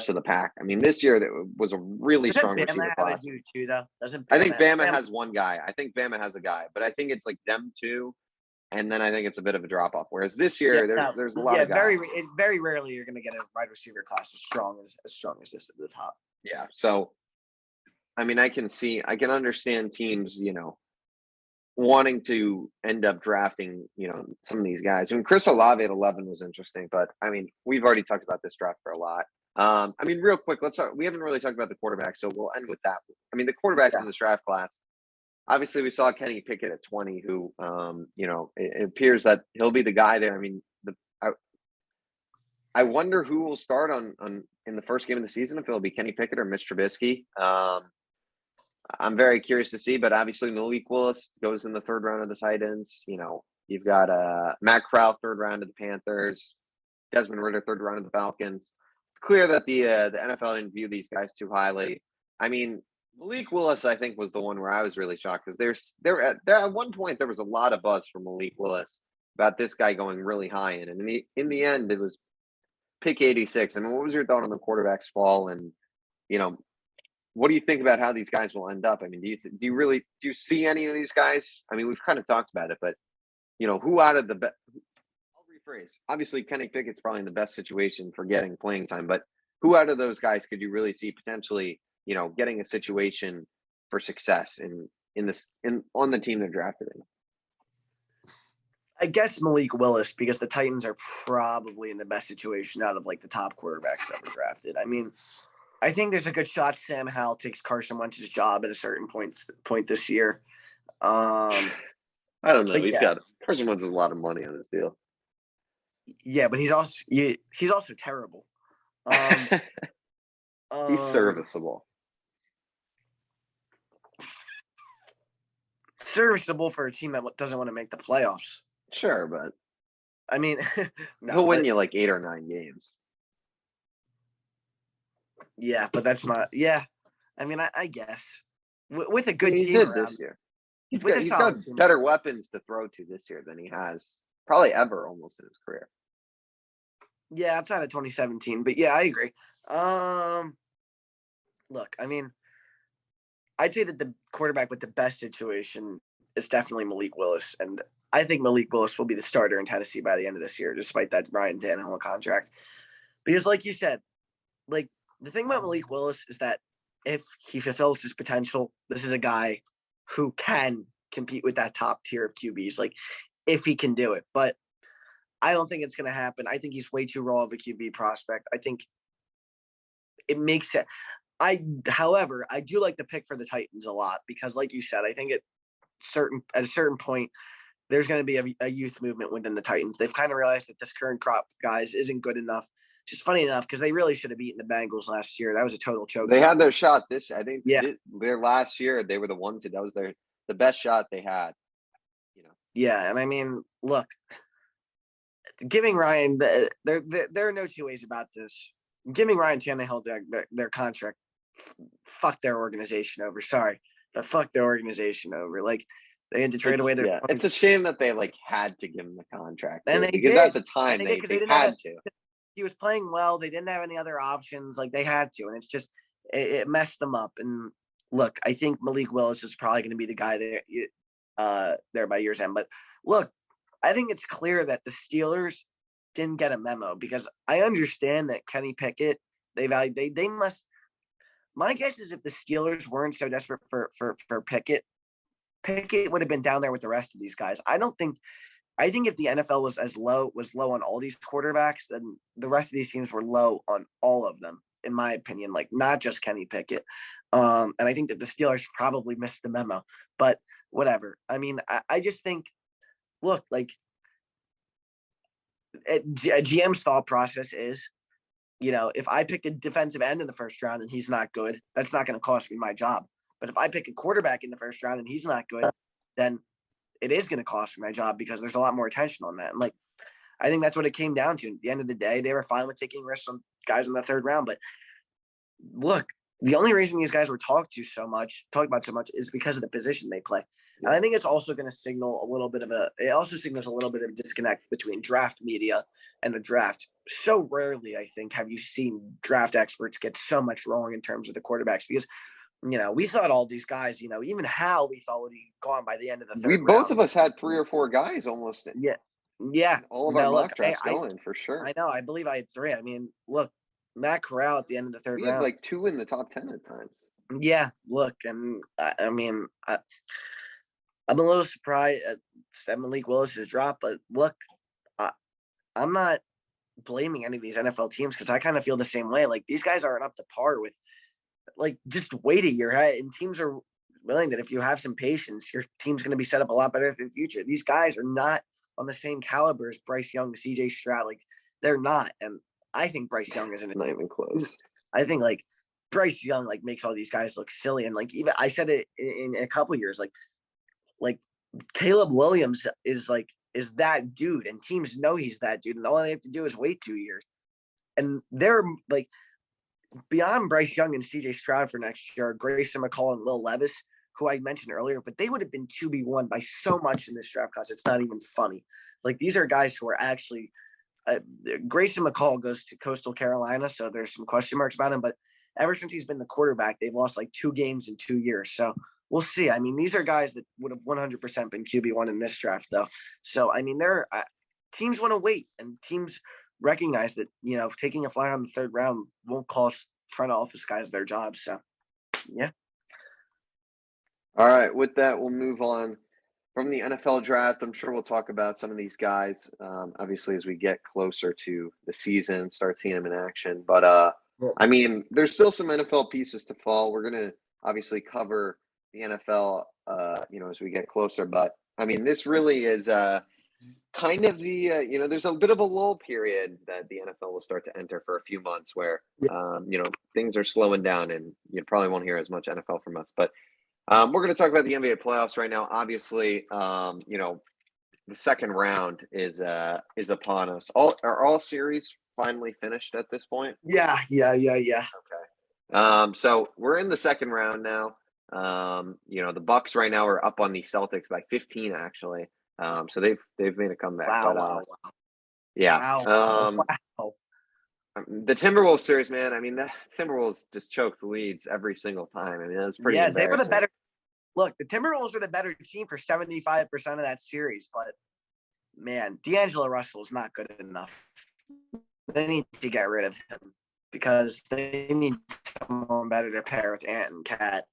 of the pack. I mean, this year there was a really strong receiver class. I think Bama has one guy. I think Bama has a guy, but I think it's them two, and then I think it's a bit of a drop off. Whereas this year, there's a lot of guys. Very rarely you're going to get a wide receiver class as strong as this at the top. Yeah. So, I mean, I can understand teams, wanting to end up drafting, some of these guys. I mean, Chris Olave at 11 was interesting, but I mean, we've already talked about this draft for a lot. I mean, real quick, we haven't really talked about the quarterback, so we'll end with that. I mean, the quarterbacks in this draft class. Obviously, we saw Kenny Pickett at 20, who, it appears that he'll be the guy there. I mean, I wonder who will start on in the first game of the season, if it'll be Kenny Pickett or Mitch Trubisky. I'm very curious to see, but obviously Malik Willis goes in the third round of the Titans. You've got Matt Corral, third round of the Panthers, Desmond Ridder, third round of the Falcons. It's clear that the NFL didn't view these guys too highly. I mean, Malik Willis, I think, was the one where I was really shocked, because at one point there was a lot of buzz for Malik Willis about this guy going really high and in the end it was pick 86. I mean, what was your thought on the quarterback fall, and what do you think about how these guys will end up? I mean, do you see any of these guys? I mean, we've kind of talked about it, but who out of the I'll rephrase. Obviously, Kenny Pickett's probably in the best situation for getting playing time, but who out of those guys could you really see potentially getting a situation for success on the team they're drafted in? I guess Malik Willis, because the Titans are probably in the best situation out of like the top quarterbacks that were drafted. I mean, I think there's a good shot Sam Howell takes Carson Wentz's job at a certain point this year. I don't know. He's got Carson Wentz has a lot of money on this deal. Yeah, but he's also terrible. He's serviceable. Serviceable for a team that doesn't want to make the playoffs. Sure, but I mean, he'll win you like 8 or 9 games. Yeah, but that's not. Yeah, I mean, I guess with a good team he did around, this year. He's got better weapons to throw to this year than he has probably ever almost in his career. Yeah, outside of 2017, but yeah, I agree. Look, I mean, I'd say that the quarterback with the best situation is definitely Malik Willis, and I think Malik Willis will be the starter in Tennessee by the end of this year, despite that Ryan Tannehill contract. Because, like you said, like the thing about Malik Willis is that if he fulfills his potential, this is a guy who can compete with that top tier of QBs, like if he can do it. But I don't think it's going to happen. I think he's way too raw of a QB prospect. I think it makes sense. However, I do like the pick for the Titans a lot because, like you said, I think at a certain point, there's going to be a youth movement within the Titans. They've kind of realized that this current crop guys isn't good enough. Just funny enough, because they really should have beaten the Bengals last year. That was a total choke. They had their shot this. I think their last year they were the ones that was the best shot they had. Yeah, and I mean, look, giving Ryan there are no two ways about this. Giving Ryan Tannehill their contract, fuck their organization over. Sorry, but fuck their organization over. Like they had to trade away their. Yeah, it's a shame that they had to give him the contract, and because at the time they had to. He was playing well. They didn't have any other options. Like they had to, and it's just it messed them up. And look, I think Malik Willis is probably going to be the guy there by year's end. But look, I think it's clear that the Steelers didn't get a memo, because I understand that Kenny Pickett they must. My guess is if the Steelers weren't so desperate for Pickett would have been down there with the rest of these guys. I think if the NFL was low on all these quarterbacks, then the rest of these teams were low on all of them, in my opinion, like not just Kenny Pickett. And I think that the Steelers probably missed the memo, but whatever. I mean, I just think, look, like a GM's thought process is, if I pick a defensive end in the first round and he's not good, that's not going to cost me my job. But if I pick a quarterback in the first round and he's not good, then it is going to cost me my job, because there's a lot more attention on that. And like, I think that's what it came down to. At the end of the day, they were fine with taking risks on guys in the third round. But look, the only reason these guys were talked about so much is because of the position they play. And I think it's also going to signal a little bit of a disconnect between draft media and the draft. So rarely, I think, have you seen draft experts get so much wrong in terms of the quarterbacks, because we thought all these guys, even Hal, we thought would be gone by the end of the We third both round. of us had 3 or 4 guys almost. Yeah. In all of our mock drafts going for sure. I know. I believe I had 3. I mean, look, Matt Corral at the end of the third We round. had like 2 in the top 10 at times. Yeah, look, and I mean, I'm a little surprised at Malik Willis' drop, but look, I'm not blaming any of these NFL teams because I kind of feel the same way. Like, these guys aren't up to par with, like, just wait a year. And teams are willing that if you have some patience, your team's going to be set up a lot better for the future. These guys are not on the same caliber as Bryce Young, CJ Stroud. Like, they're not. And I think Bryce Young isn't not even close. I think, like, Bryce Young, like, makes all these guys look silly. And, like, even I said it in a couple years, like Caleb Williams is that dude, and teams know he's that dude, and all they have to do is wait 2 years. And they're, like, beyond Bryce Young and CJ Stroud for next year, Grayson McCall and Will Levis, who I mentioned earlier, but they would have been 2B1 by so much in this draft class. It's not even funny. Like, these are guys who are actually Grayson McCall goes to Coastal Carolina, so there's some question marks about him, but ever since he's been the quarterback, they've lost like 2 games in 2 years. So we'll see. I mean, these are guys that would have 100% been QB1 in this draft, though. So, I mean, teams want to wait, and teams recognize that, taking a flyer on the third round won't cost front office guys their jobs. So, yeah. All right. With that, we'll move on from the NFL draft. I'm sure we'll talk about some of these guys, obviously, as we get closer to the season, start seeing them in action. But, I mean, there's still some NFL pieces to fall. We're going to obviously cover the NFL, as we get closer. But, I mean, this really is kind of the, there's a bit of a lull period that the NFL will start to enter for a few months where, things are slowing down, and you probably won't hear as much NFL from us. But we're going to talk about the NBA playoffs right now. Obviously, the second round is upon us. Are all series finally finished at this point? Yeah. Okay. So we're in the second round now. The Bucks right now are up on the Celtics by 15, actually. So they've made a comeback. Wow. Yeah. Wow. The Timberwolves series, man. I mean, the Timberwolves just choke the leads every single time. I mean, that's pretty embarrassing. They were the better. Look, the Timberwolves were the better team for 75% of that series, but man, D'Angelo Russell is not good enough. They need to get rid of him because they need someone better to pair with Ant and Cat.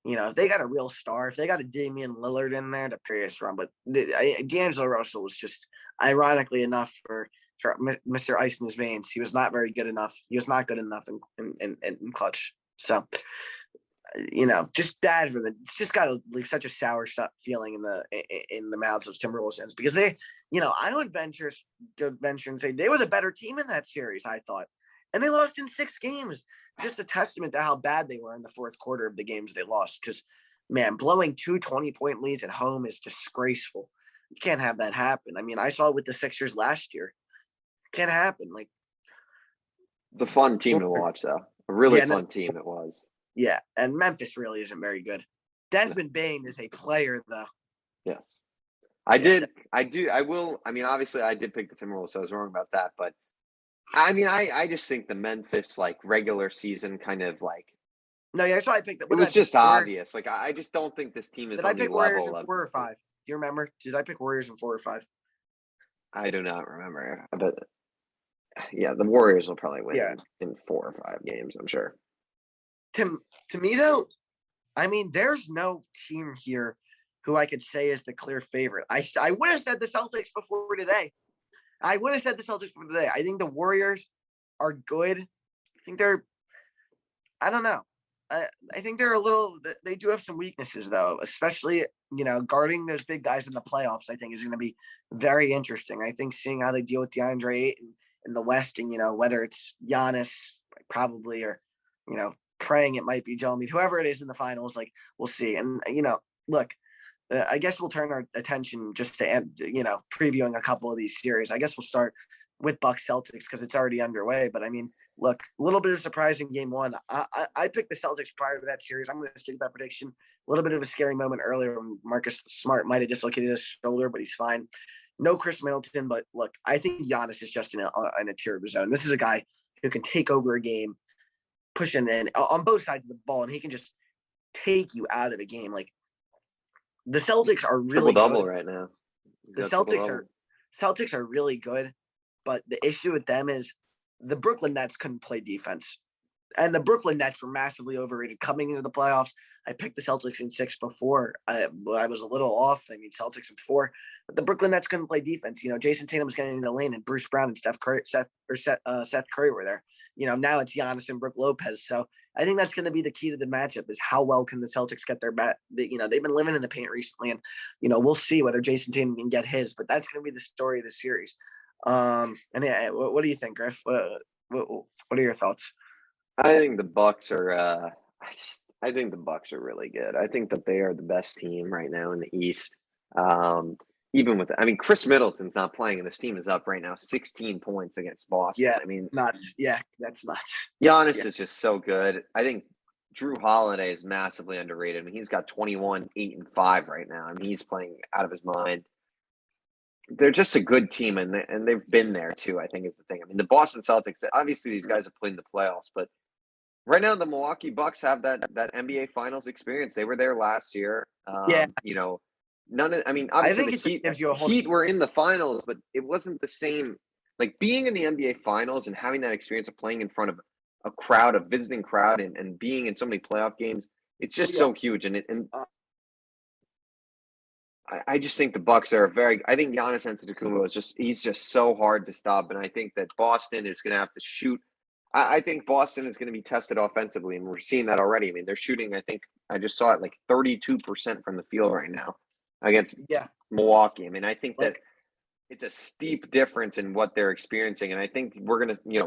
If they got a real star, if they got a Damian Lillard in there, the period's wrong. But D'Angelo Russell was just, ironically enough, for Mr. Ice in his veins, he was not very good enough. He was not good enough in clutch. So, just bad for it's just got to leave such a sour feeling in the mouths of Timberwolves fans because they, I would venture and say they were the better team in that series, I thought. And they lost in 6 games. Just a testament to how bad they were in the fourth quarter of the games they lost. Because, man, blowing 2 20-point leads at home is disgraceful. You can't have that happen. I mean, I saw it with the Sixers last year. Can't happen. Like, it's a fun team to watch, though. A really fun team it was. Yeah, and Memphis really isn't very good. Desmond Bane is a player, though. Yes. I will. I mean, obviously, I did pick the Timberwolves, so I was wrong about that. But, I mean, I just think the Memphis, regular season kind of, No, yeah, that's why I picked it. It was just obvious. I just don't think this team is on the level of 4 or 5. Do you remember? Did I pick Warriors in 4 or 5? I do not remember. But, yeah, the Warriors will probably win in 4 or 5 games, I'm sure. To me, though, I mean, there's no team here who I could say is the clear favorite. I would have said the Celtics before today. I think the Warriors are good. I think I don't know. I think they do have some weaknesses, though, especially, guarding those big guys in the playoffs, I think is going to be very interesting. I think seeing how they deal with DeAndre Ayton in the West and, whether it's Giannis probably or, praying it might be Joel Embiid, whoever it is in the finals, we'll see. And, look, I guess we'll turn our attention just to, previewing a couple of these series. I guess we'll start with Bucks Celtics because it's already underway. But I mean, look, a little bit of surprise in game 1. I picked the Celtics prior to that series. I'm going to stick with that prediction. A little bit of a scary moment earlier when Marcus Smart might have dislocated his shoulder, but he's fine. No Chris Middleton, but look, I think Giannis is just in a tier of his own. This is a guy who can take over a game, pushing in on both sides of the ball, and he can just take you out of a game. Like the Celtics are really triple-double good right now. the Celtics are really good, but the issue with them is the Brooklyn Nets couldn't play defense. And the Brooklyn Nets were massively overrated coming into the playoffs. I picked the Celtics in 6 before. I was a little off. I mean, Celtics in 4. But the Brooklyn Nets couldn't play defense. Jason Tatum was getting in the lane, and Bruce Brown and Seth Curry were there. Now it's Giannis and Brook Lopez. So I think that's going to be the key to the matchup is how well can the Celtics get their bat. They've been living in the paint recently, and, we'll see whether Jason Tatum can get his. But that's going to be the story of the series. And yeah, what do you think, Griff? What are your thoughts? I think the Bucks are. I think the Bucks are really good. I think that they are the best team right now in the East. Even with, Chris Middleton's not playing, and this team is up right now, 16 points against Boston. Yeah, nuts. Yeah, that's nuts. Giannis is just so good. I think Drew Holiday is massively underrated. He's got 21, 8, and 5 right now. He's playing out of his mind. They're just a good team, and they've been there too, I think is the thing. The Boston Celtics, obviously these guys have played in the playoffs, but right now the Milwaukee Bucks have that NBA Finals experience. They were there last year. Obviously the Heat were in the finals, but it wasn't the same. Like being in the NBA Finals and having that experience of playing in front of a visiting crowd, and being in so many playoff games, it's just so huge. I just think the Bucks are I think Giannis Antetokounmpo he's just so hard to stop, and I think that Boston is going to have to shoot. I think Boston is going to be tested offensively, and we're seeing that already. They're shooting, I think I just saw it, like 32% from the field right now against Milwaukee. I think that it's a steep difference in what they're experiencing, and I think we're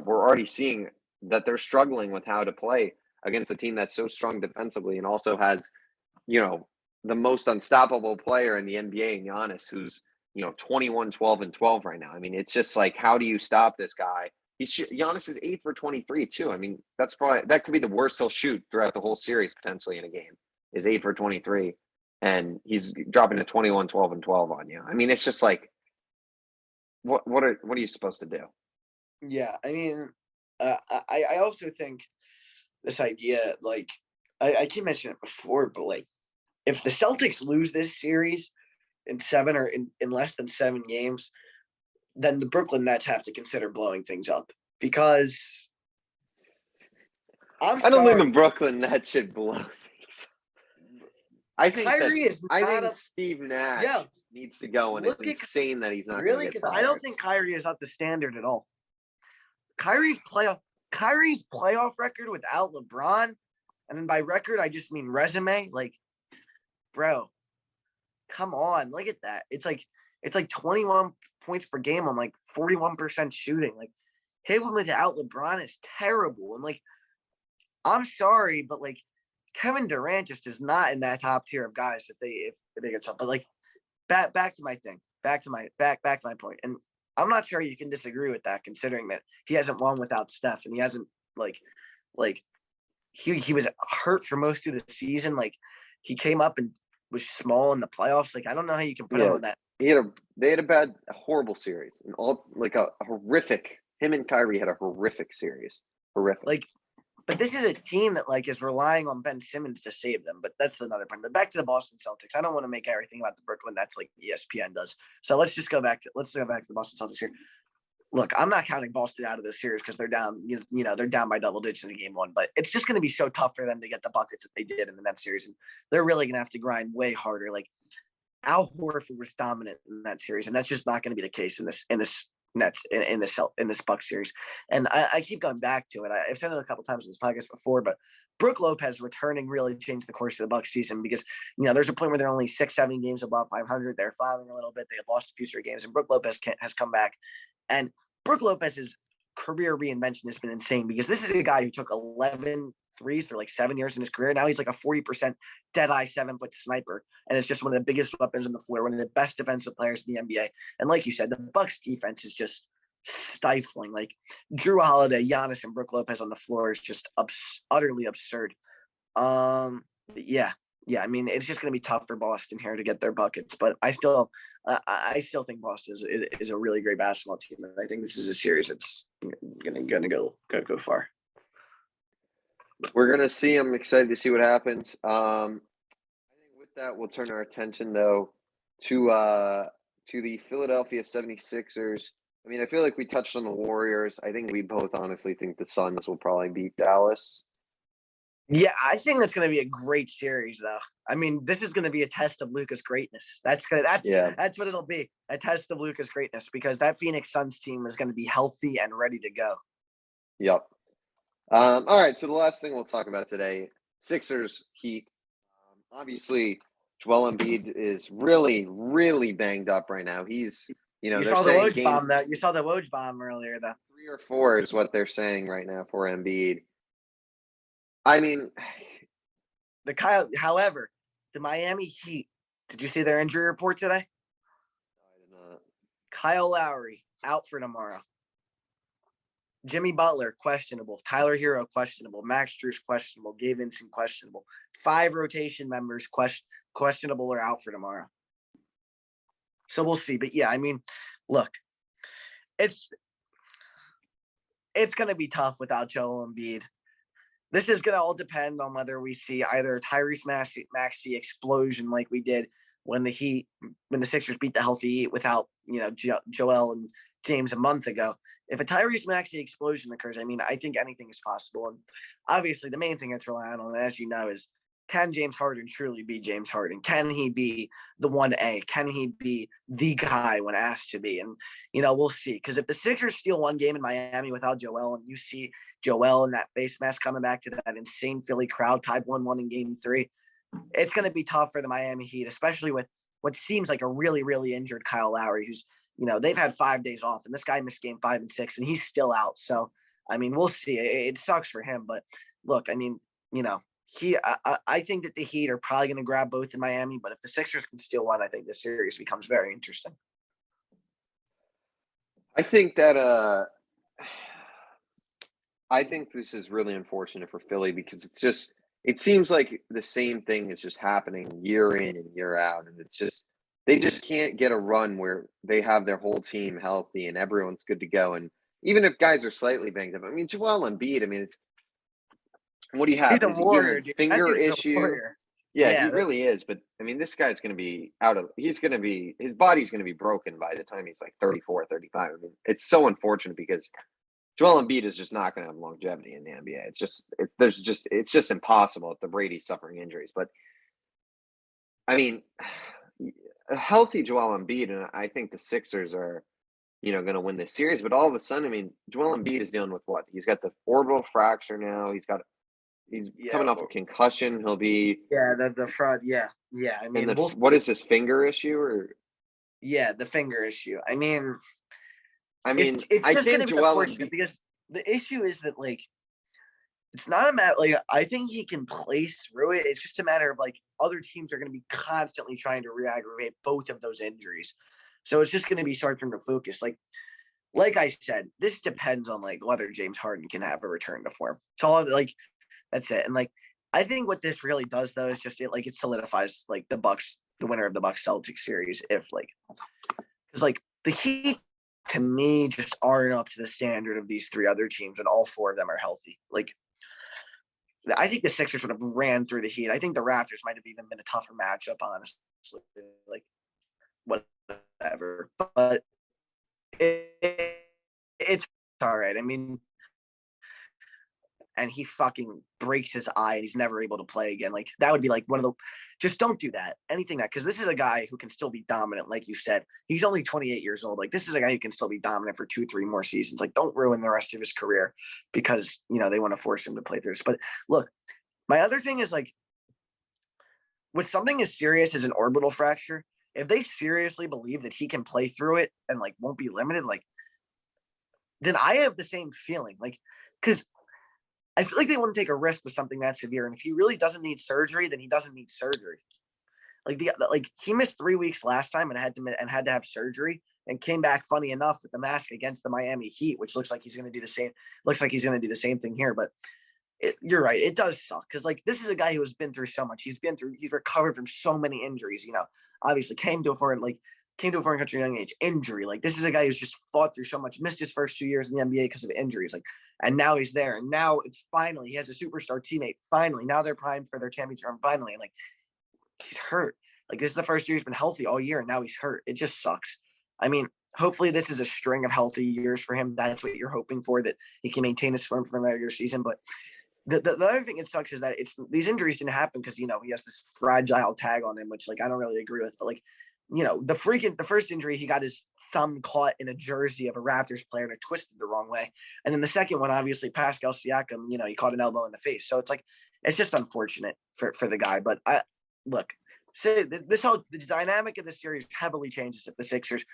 already seeing that they're struggling with how to play against a team that's so strong defensively and also has, the most unstoppable player in the NBA in Giannis, who's, 21, 12, and 12 right now. It's just like, how do you stop this guy? Giannis is 8 for 23 too. That could be the worst he'll shoot throughout the whole series potentially in a game, is 8 for 23, and he's dropping to 21, 12, and 12 on you. It's just like, what are you supposed to do? Yeah, I also think this idea, like I keep mentioning it before, but like if the Celtics lose this series in 7 or in less than 7 games, then the Brooklyn Nets have to consider blowing things up, because I don't think the Brooklyn Nets should blow things up. I think Steve Nash needs to go, and it's insane that he's not going to get fired. I don't think Kyrie is up to standard at all. Kyrie's playoff record without LeBron, and then by record I just mean resume. Like, bro, come on, look at that. It's like 21 points per game on like 41% shooting. Like, him without LeBron is terrible. And like, I'm sorry, but like Kevin Durant just is not in that top tier of guys if they get something. But like, back to my thing, back to my point. And I'm not sure you can disagree with that, considering that he hasn't won without Steph, and he hasn't he was hurt for most of the season. Like, he came up and was small in the playoffs. Like, I don't know how you can put him on that. They had a horrible series, and all like a horrific. Him and Kyrie had a horrific series. Horrific. Like, but this is a team that like is relying on Ben Simmons to save them. But that's another point. But back to the Boston Celtics. I don't want to make everything about the Brooklyn Nets like ESPN does. So let's go back to the Boston Celtics here. Look, I'm not counting Boston out of this series because they're down. They're down by double digits in game 1. But it's just going to be so tough for them to get the buckets that they did in the Nets series, and they're really going to have to grind way harder. Like, Al Horford was dominant in that series, and that's just not going to be the case in this Bucks series. And I keep going back to it. I've said it a couple times in this podcast before, but Brook Lopez returning really changed the course of the Bucks season, because there's a point where they're only 6-7 games above 500. They're filing a little bit. They have lost a few straight games, and Brook Lopez has come back. And Brook Lopez's career reinvention has been insane, because this is a guy who took 11 threes for like 7 years in his career. Now he's like a 40% dead-eye 7-foot sniper, and it's just one of the biggest weapons on the floor, one of the best defensive players in the NBA. And like you said, the Bucks defense is just stifling. Like, Drew Holiday, Giannis, and Brook Lopez on the floor is just utterly absurd. Yeah, it's just going to be tough for Boston here to get their buckets, but I still think Boston is a really great basketball team, and I think this is a series that's going to go far. We're gonna see. I'm excited to see what happens. I think with that, we'll turn our attention though to the Philadelphia 76ers. I mean, I feel like we touched on the Warriors. I think we both honestly think the Suns will probably beat Dallas. Yeah, I think that's going to be a great series, though. I mean, this is going to be a test of Luka's greatness. That's what it'll be, a test of Luka's greatness, because that Phoenix Suns team is going to be healthy and ready to go. Yep. All right, so the last thing we'll talk about today, Sixers Heat. Obviously, Joel Embiid is really, really banged up right now. He's, You they're saw the saying Woj bomb, though. You saw the Woj bomb earlier, though. 3 or 4 is what they're saying right now for Embiid. I mean, However, the Miami Heat. Did you see their injury report today? I did not. Kyle Lowry out for tomorrow. Jimmy Butler questionable. Tyler Hero questionable. Max Strus questionable. Gabe Vincent questionable. 5 rotation members questionable or out for tomorrow. So we'll see. But yeah, I mean, look, it's going to be tough without Joel Embiid. This is going to all depend on whether we see either Tyrese Maxey explosion like we did when the Sixers beat the healthy Heat without, Joel and James a month ago. If a Tyrese Maxey explosion occurs, I mean, I think anything is possible. And obviously the main thing that's relying on, as you know, is can James Harden truly be James Harden? Can he be the 1A? Can he be the guy when asked to be? And, we'll see. Because if the Sixers steal one game in Miami without Joel, and you see Joel and that face mask coming back to that insane Philly crowd tied 1-1 in game 3, it's going to be tough for the Miami Heat, especially with what seems like a really, really injured Kyle Lowry, who's, they've had 5 days off, and this guy missed game 5 and 6, and he's still out. So, I mean, we'll see. It sucks for him. But look, I mean, I think that the Heat are probably going to grab both in Miami, but if the Sixers can steal one, I think this series becomes very interesting. I think that I think this is really unfortunate for Philly because it seems like the same thing is just happening year in and year out, and it's just they just can't get a run where they have their whole team healthy and everyone's good to go. And even if guys are slightly banged up, I mean, Joel Embiid, I mean, what do you have? He's a Is he warrior, a finger issue? Yeah, he Yeah, really is. But I mean, this guy's going to be his body's going to be broken by the time he's like 34, 35. I mean, it's so unfortunate because Joel Embiid is just not going to have longevity in the NBA. It's just impossible if the Brady's suffering injuries. But I mean, a healthy Joel Embiid, and I think the Sixers are, going to win this series. But all of a sudden, I mean, Joel Embiid is dealing with what? He's got the orbital fracture now. He's coming off a concussion. He'll be the fraud. Yeah. I mean, what is this finger issue or? Yeah, the finger issue. I mean, it's I just think Joel Embiid, because the issue is that it's not a matter I think he can play through it. It's just a matter of other teams are going to be constantly trying to re-aggravate both of those injuries. So it's just going to be starting to focus. Like I said, this depends on whether James Harden can have a return to form. It's all that's it. And I think what this really does though is just it solidifies the Bucks, the winner of the Bucks Celtics series. If because the Heat to me just aren't up to the standard of these 3 other teams, and all 4 of them are healthy. I think the Sixers would have ran through the Heat. I think the Raptors might have even been a tougher matchup, honestly. Whatever, but it's all right. I mean, and he fucking breaks his eye and he's never able to play again. That would be one of the, just don't do that. Anything because this is a guy who can still be dominant. Like you said, he's only 28 years old. This is a guy who can still be dominant for 2-3 more seasons. Don't ruin the rest of his career because, they want to force him to play through this. But look, my other thing is with something as serious as an orbital fracture, if they seriously believe that he can play through it and won't be limited, then I have the same feeling. Because I feel they want to take a risk with something that severe. And if he really doesn't need surgery, then he doesn't need surgery. He missed 3 weeks last time and had to have surgery and came back funny enough with the mask against the Miami Heat, which looks like he's going to do the same. Looks like he's going to do the same thing here. But you're right. It does suck because this is a guy who has been through so much. He's recovered from so many injuries, obviously came to afford came to a foreign country at a young age, injury. Like, this is a guy who's just fought through so much, missed his first 2 years in the NBA because of injuries. Like, and now he's there. And now it's finally, he has a superstar teammate. Finally, now they're primed for their championship run. Finally, and like, he's hurt. Like, this is the first year he's been healthy all year, and now he's hurt. It just sucks. I mean, hopefully this is a string of healthy years for him. That's what you're hoping for, that he can maintain his form for the regular season. But the other thing that sucks is that these injuries didn't happen because, he has this fragile tag on him, which, like, I don't really agree with. But, like, the first injury, he got his thumb caught in a jersey of a Raptors player and it twisted the wrong way. And then the second one, obviously, Pascal Siakam, he caught an elbow in the face. So it's like, it's just unfortunate for the guy. But the dynamic of this series heavily changes if the Sixers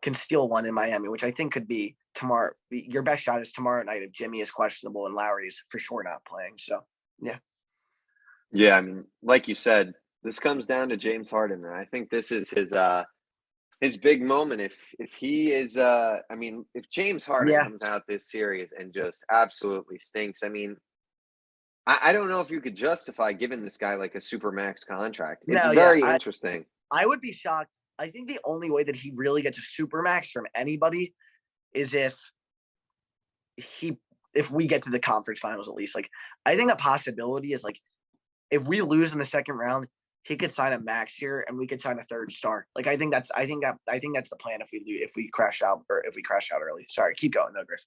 can steal one in Miami, which I think could be tomorrow. Your best shot is tomorrow night if Jimmy is questionable and Lowry is for sure not playing. So, yeah. Yeah, I mean, like you said, this comes down to James Harden, and I think this is his big moment. If he is, if James Harden comes out this series and just absolutely stinks, I mean, I don't know if you could justify giving this guy like a supermax contract. It's very interesting. I would be shocked. I think the only way that he really gets a supermax from anybody is if we get to the conference finals at least. Like, I think a possibility is, like, if we lose in the second round, he could sign a max here and we could sign a third star. Like, I think that's the plan if we crash out early. Sorry, keep going though, Griff.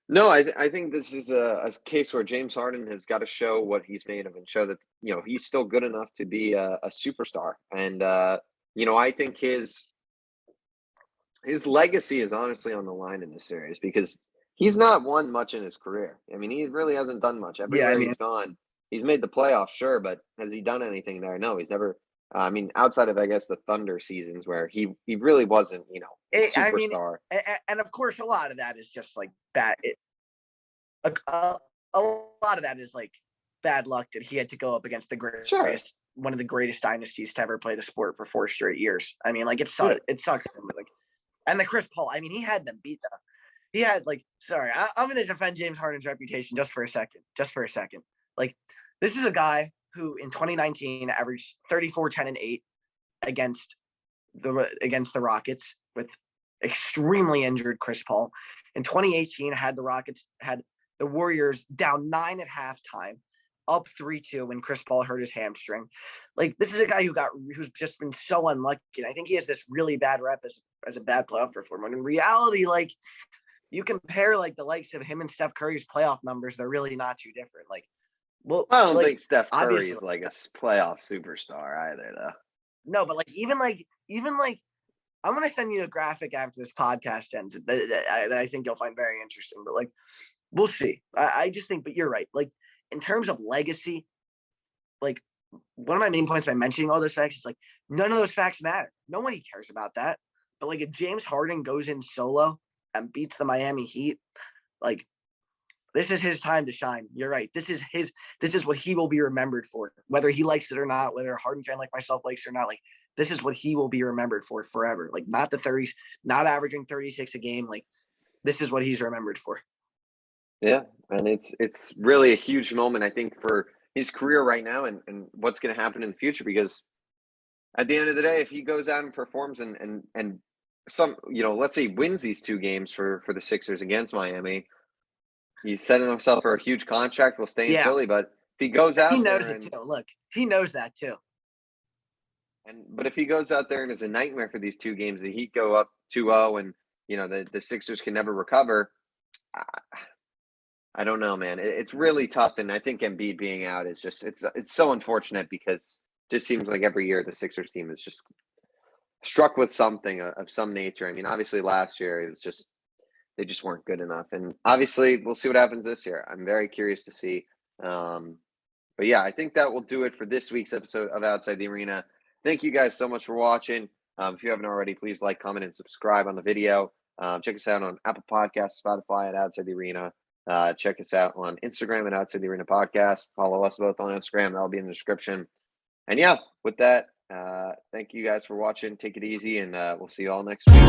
No, I think this is a case where James Harden has got to show what he's made of and show that, he's still good enough to be a superstar. And, I think his legacy is honestly on the line in this series because he's not won much in his career. I mean, he really hasn't done much. Everywhere he's gone, he's made the playoffs, sure, but has he done anything there? No, he's never. Outside of, I guess, the Thunder seasons where he really wasn't, a superstar. And of course, a lot of that is just like that. A lot of that is like bad luck that he had to go up against the greatest, one of the greatest dynasties to ever play the sport for 4 straight years. I mean, like, it sucks. It sucks for him. Like, and the Chris Paul. I mean, he had them beat though. He had I'm going to defend James Harden's reputation just for a second. Like, this is a guy who in 2019 averaged 34, 10, and 8 against the Rockets with extremely injured Chris Paul. In 2018, had the Warriors down 9 at halftime, up 3-2 when Chris Paul hurt his hamstring. Like, this is a guy who's just been so unlucky. And I think he has this really bad rep as a bad playoff performer. And in reality, like, you compare like the likes of him and Steph Curry's playoff numbers, they're really not too different. Like, well, I don't think Steph Curry is like a playoff superstar either, though. No, but even like I'm gonna send you a graphic after this podcast ends that I think you'll find very interesting. But like, we'll see. I just think, but you're right. Like, in terms of legacy, like, one of my main points by mentioning all those facts is like none of those facts matter. Nobody cares about that. But like, if James Harden goes in solo and beats the Miami Heat, like, this is his time to shine. You're right. This is what he will be remembered for, whether he likes it or not, whether a Harden fan like myself likes it or not. Like, this is what he will be remembered for forever. Like, not the 30s, not averaging 36 a game. Like, this is what he's remembered for. Yeah, and it's really a huge moment, I think, for his career right now and what's going to happen in the future. Because at the end of the day, if he goes out and performs and some, let's say wins these 2 games for the Sixers against Miami, he's setting himself for a huge contract. Will stay in Philly, but if he goes out, he knows it too. Look, he knows that too. But if he goes out there and is a nightmare for these 2 games, the Heat go up 2-0, and the Sixers can never recover. I don't know, man. It's really tough, and I think Embiid being out is just it's so unfortunate because it just seems like every year the Sixers team is just struck with something of some nature. I mean, obviously last year it was just. They just weren't good enough. And obviously, we'll see what happens this year. I'm very curious to see. But yeah, I think that will do it for this week's episode of Outside the Arena. Thank you guys so much for watching. If you haven't already, please like, comment, and subscribe on the video. Check us out on Apple Podcasts, Spotify at Outside the Arena. Check us out on Instagram at Outside the Arena Podcast. Follow us both on Instagram. That'll be in the description. And yeah, with that, thank you guys for watching. Take it easy, and we'll see you all next week.